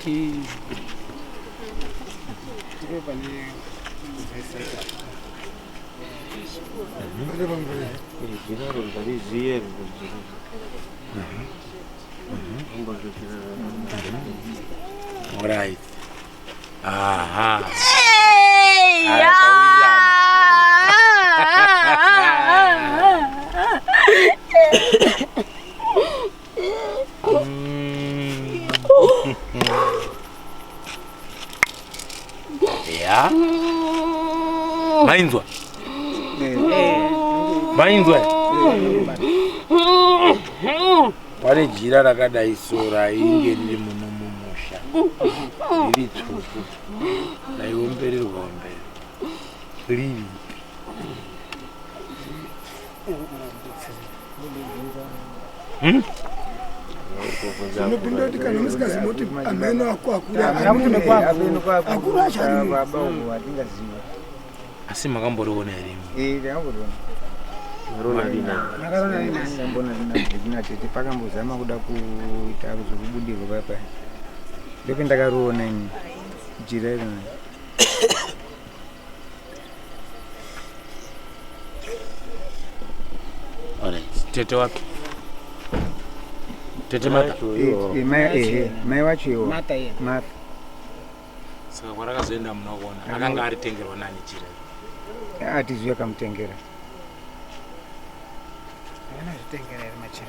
Alright. Aha. Ya. Mainzwa. Mainzwa. Pane jira rakadai sora inge riri muno mumusha. Riri tsvuku. Dai ombererwa ombere. Riri. Unopinda kana musikazi moti ameno akura akura achari baba watingaziva asi makamboriona ere ndakamboriona nakarona ndambona ndina tete pakambozama kuda kuita zvokubudirwa papa ndope ndakariona ini jira iro tete wapi? Tete Mata. Mai wacho iwo. Mata ye. Mata. Saka kwarakazoenda munoona akanga aritengerwa nani jira? Atiziwe kamutengera. Ana zvitengera iri machira.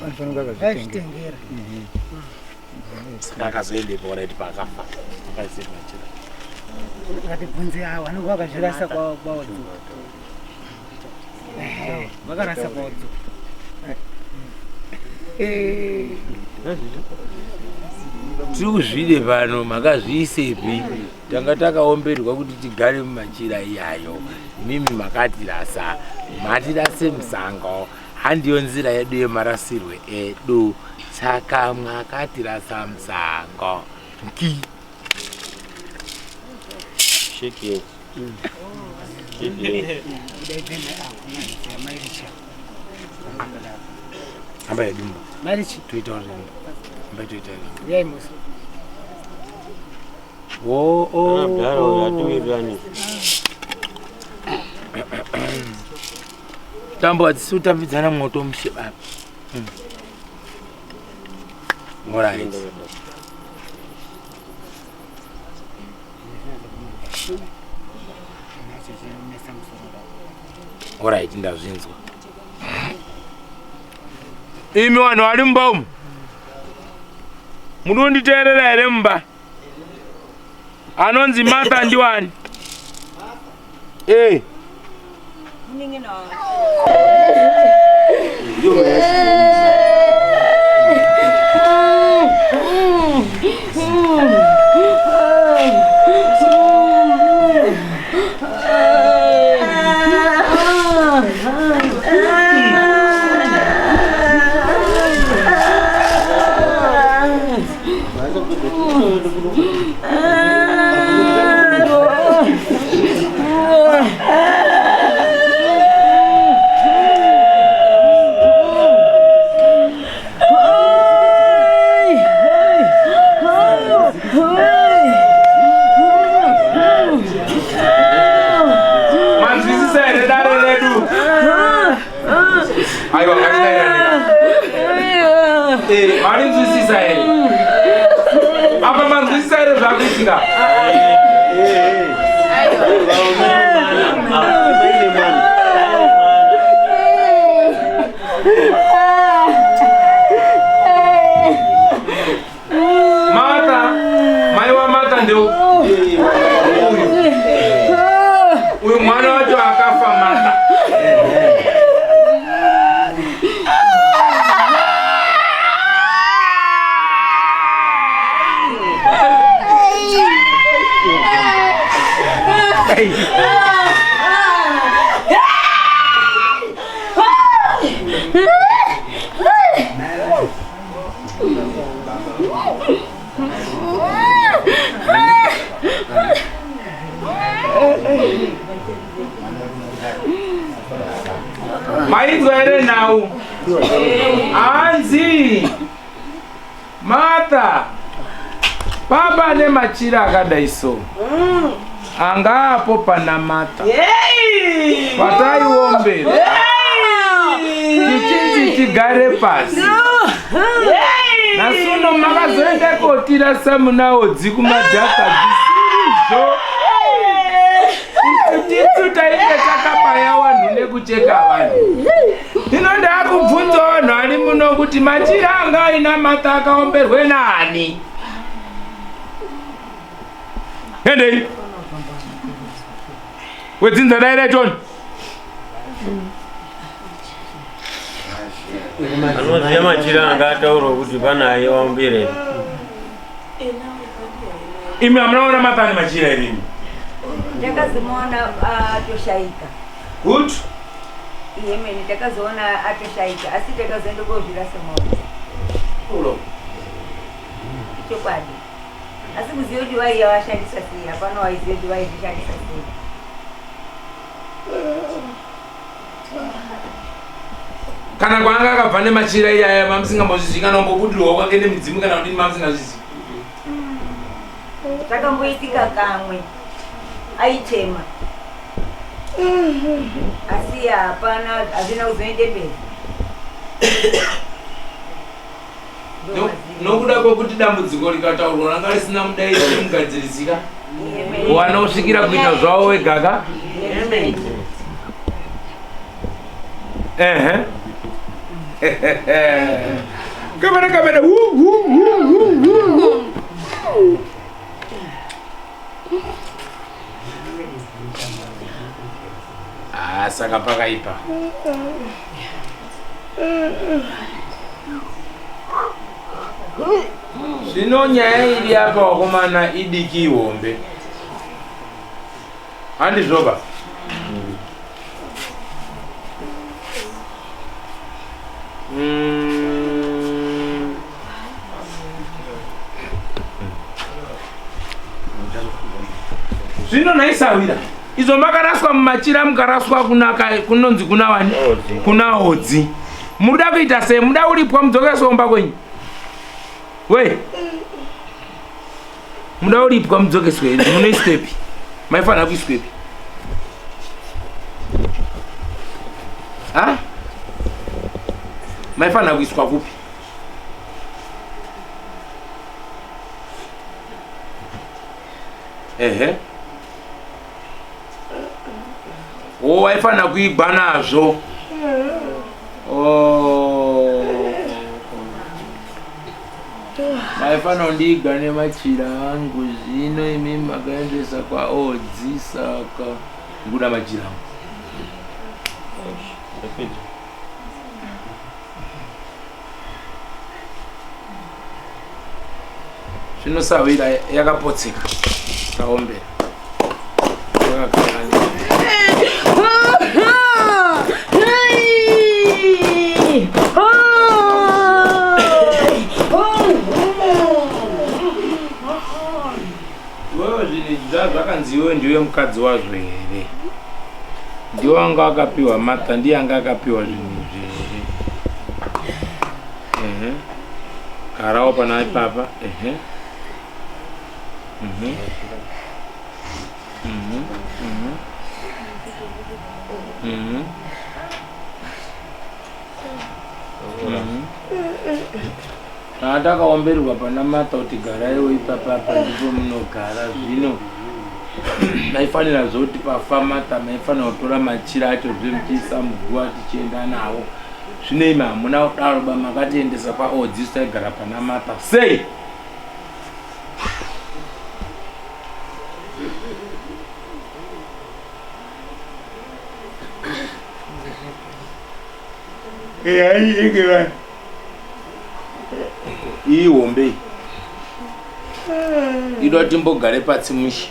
Anofanira kuzvitengera. Saka akazoendepo right pakafa. Akaisema jira. Akatibvunze awo anenge akazvirasa kwawo. Vakarasa kwawo. Tiri kuzvide pano makazviisepi tanga takaomberwa kuti tigare mumachira iyayo mimi makatirasa matirase musango handiyo nzira yedu yemarasirwe edu saka mwakatirasa musango nki shake amba yedumba marichi tuita rimba amba tuita rimba yai musi daro yatuirani tambo adzisutambidzana moto mushebaba alright alright ndazvinzwa imi vanhu vari mumba umu munonditeerera here mumba anonzi Mata ndiwani uyu mwana wacho akafa mata. Maizwere now. Anzi. Mata. Baba ne machira akadaiso. Angapo pana mata. Patai ombe. Kichinji chigare pasi. Nasuno makazoenda kotira samunao dzikumadhaka dzisirizvo. Titsu taite takapaya vanhu nekucheka vanhu. Tinoda kubvunza vanhu ari muno kuti machira anga aina mata akaomberwe nani? Endei. Wedzinza direction. Anoziya machira anga ataura kuti panaye waombere. Imi amnaona mata ni machira irini? Ndakazoona atoshaika. Good. Yemeni ndakazoona atoshaika asi ndakazoenda kozvirasa maoko. Ulo. Chokwadi. Asi kuziva kuti vaiya vashandisa sei, hapana waiziva kuti vaizvishandisa sei. Kana kwanga akabva nemachira iyaya mamusingambozvizivi kana umbobudirwa kwake nemidzimu kana kudini mamusingazvizivi? Zvakamboitika kamwe. Aichema. Asi hapana hazvina kuzoende mberi. Nokuda kwekuti dambudziko rikataurwa ranga risina mudairi mugadzirisika wanosvikira kuita zvavo wegaka. Kamera saka pakaipa. Zvino nyaya iri apa wakomana idiki ihombe. Handizvoba? Zvino naisawira izo makaraswa mumachira mukaraswa kunonzi kuna wani? Kuna hodzi. Muda kuita sei? Muda uripwa mudzokesomba kwenyu? We. Muda uripwa mudzokeswe munoiswepi? Maifana kuiswepi? Ha? Maifana kuiswa kupi? Waifana kuigwa nazvo. Maifana kundiigwa nemachira angu zvino imi makaendesa kwaodzi saka nguda machira angu. Zvino sawira yakapotseka taombera. Zvakanziwe ndiwe mukadzi wazvo here? Ndiwe anga akapiwa mata, ndiye anga akapiwa zvinhu here. Karawo pana ipapa. Kana takaomberwa pana mata kuti garaiwo ipapa ndipo munogara zvino maifanira zoti pafa mata maifanira kutora machira acho zvemuchiisa muguva tichienda nawo. Zvino imi hamuna kudaro makatiendesa paodzi taigara pana mata sei? Ai iombe ido timbogare patsimushi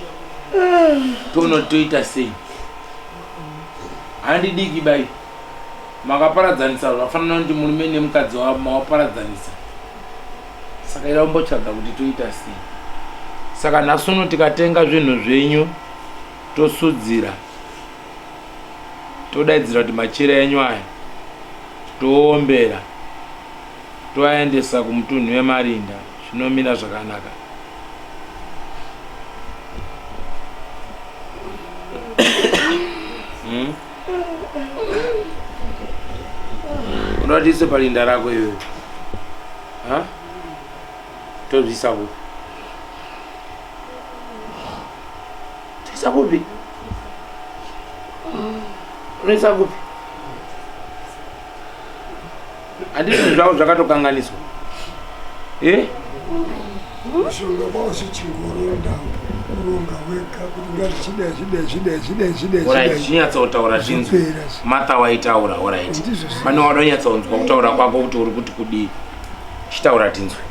tonotoita sei handidiki bai makaparadzanisa vafanana kuti murume nemukadzi mawaparadzanisa saka ida kumbotsvaga kuti toita sei. Saka nhasuno tikatenga zvinhu zvenyu tosudzira todaidzira kuti machira enyu aya toombera toaendesa kumutunhu wemarinda zvinomira zvakanaka. Unoda tiise parinda rako iwewe tozvisa kupi? Toisa kupi? Unoisa kupi? Handizvo zvavo zvakatokanganiswa kushonga kwausi chingoronda kuronga wega kuti ngati orit chinyatsautaura zvinzwi Martha waitaura orit pane wadonyatsaunzwa kutaura kwako kuti uri kuti kudii chitaura tinzwi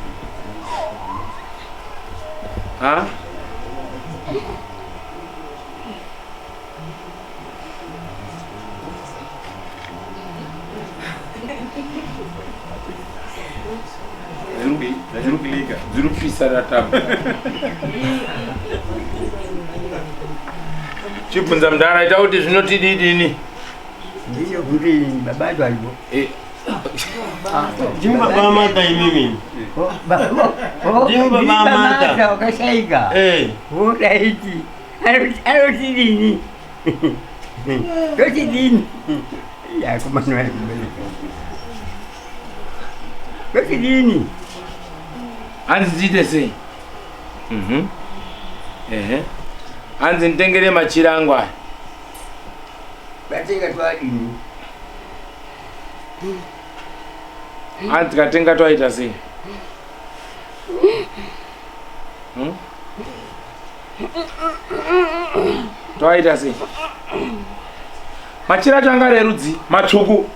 Zuru pisa ratamba chibvunza mudhara aita kuti zvinotididini ndiyo kuti babantu alipo Baba Martha imimi. Baba Martha wakashaika. Udaiti. Alotidini. Lotidini. Ya kumano ya mbele. Lotidini. Anzi sei. Anzi ntengere machirangwa. Batenga twadini. Anzi katenga twaita sei. Twaita sei. Machira changa rerudzi matsvuku.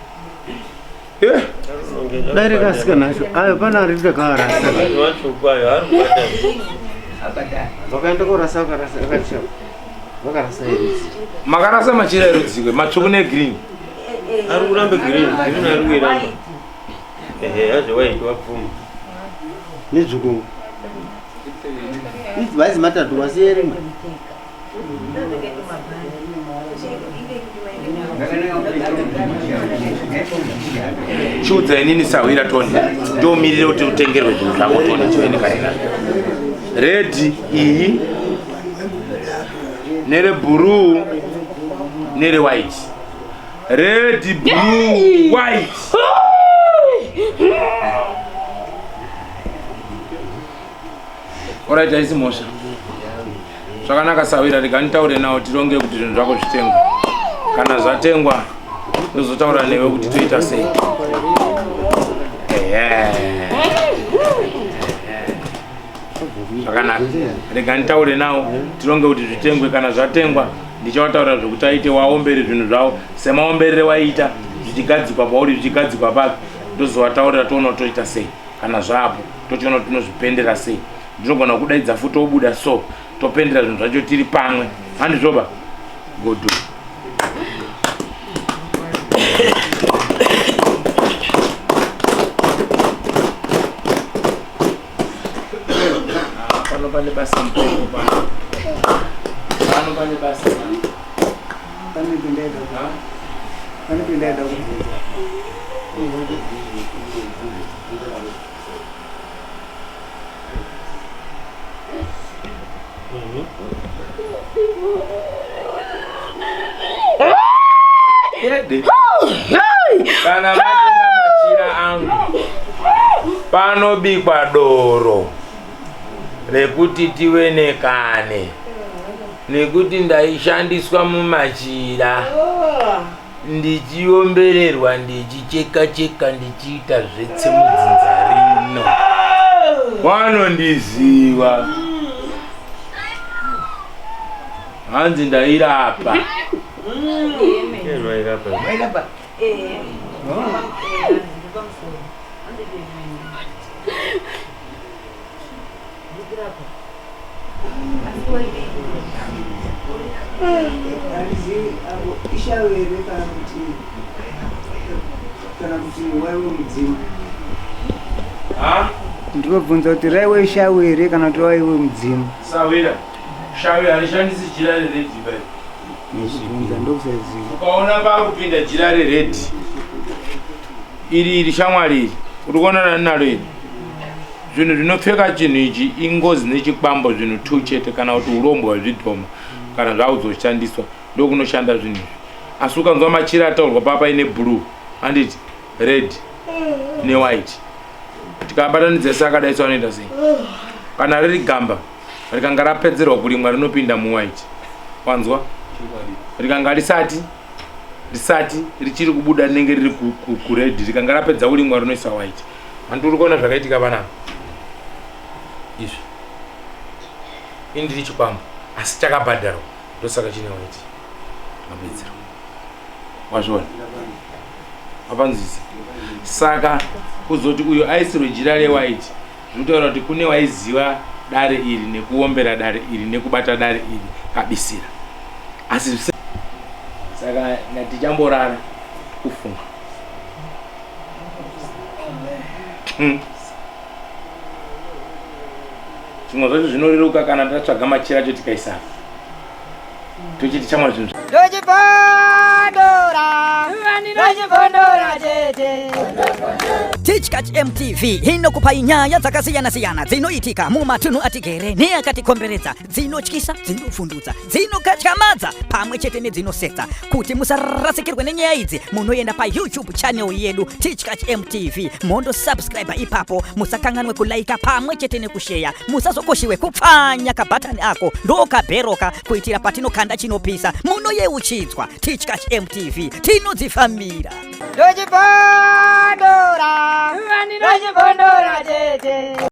Dai rekasika nacho. Ayo pana rita kara. Matsvuku ayo ari kubata. Abada. Vakaenda korasa karasa akacha. Vakarasa erudzi. Makarasa machira erudzi kwe matsvuku ne green. Ari kuramba green. Green ari kuiramba. Aje waitwa pfuma. Nidzvuku. Idzi vazi matatu wasiyere. Chiudza inini sawira Tony. Ndomirire kuti utengerwe zvinhu zvako Tony choenekana. Red iyi nere blue nere white. Red, blue, white. Alright, aisi mosha. Zvakanaka sawira ndikanitaure nawo tironge kuti zvinhu zvako zvitengwa. Kana zvatengwa tozotaura newe kuti toita sei. Zvakanaka. Ndikanitaure nawo tironge kuti zvitengwe kana zvatengwa ndichataura zvokuti aite waombere zvinhu zvavo semaomberere waita zvichigadzikwa pauri zvichigadzikwa pake ndozovataurira toona toita sei. Kana zvapo tochiona tinozvipendera sei. Ndinogona kudaidza futi obuda so topendera zvinhu zvacho tiri pamwe. Handizvoba? Godu. Pano pane basa mpengo pano. Pano pane basa. Pane pindaida. Pane pindaida. Kana matenga machira angu panobikwa doro rekuti tionekane nekuti ndaishandiswa mumachira ndichiombererwa ndichicheka-cheka ndichiita zvetse mudzinza rino wanondiziva hanzi ndairapa. Wairapa. ndinobvunza kuti raiwe shawere kana kuti waiwe mudzimu? Sawira. Shawira alishandisi jira reredhi bai. Ndinobvunza ndokusaziva. Ukaona pakupinda jira reredhi iri shamwari iri uri kuonana nalo iri zvinhu zvinopfeka chinhu ichi ingozi nechikwambo zvinhu 2 chete kana kuti urombo hwezvidhoma kana zvauzoshandiswa ndokunoshanda zvinhu izvi. Asi ukanzwa machira ataurwa papa ine blue handiti red newhite tikabatanidza akadaiswa anoita sei? Kana riri gamba rikanga rapedzerwa kurimwa rinopinda muwhite wanzwa rikanga risati richiri kubuda rinenge riri kured rikanga rapedza kurimwa rinoisa white. Handuri kuona zvakaitika panapa izvi indiri chikwambo asi chakabhadharwa ndosaka chine white mabetsero wazviona apanzisi. Saka kuzoti uyo aisirwe jira rewhite zvinotaura kuti kune waiziva dare iri nekuombera dare iri nekubata dare iri kabisira. Asi saka ngatichamborara kufunga zvimwe zvacho zvinoreruka kana tatsvaga machira acho tikaisa tochiti chamwa zvinhu Teachcatch MTV inokupai nyaya dzakasiyana-siyana dzinoitika mumatunhu atigere neakatikomberedza, dzinotyisa, dzinofundudza, dzinokatyamadza pamwe chete nedzinosetsa. Kuti musarasikirwe nenyaya idzi munoenda paYouTube channel yedu Teachcatch MTV mondo subscribe ipapo, musakanganwe kulaika pamwe chete nekushare, musazokoshiwe kupfanya kabhatani ako ndokabheroka kuitira patinokanda chinopisa munoyeuchidzwa. Teachcatch MTV tinodzifamira.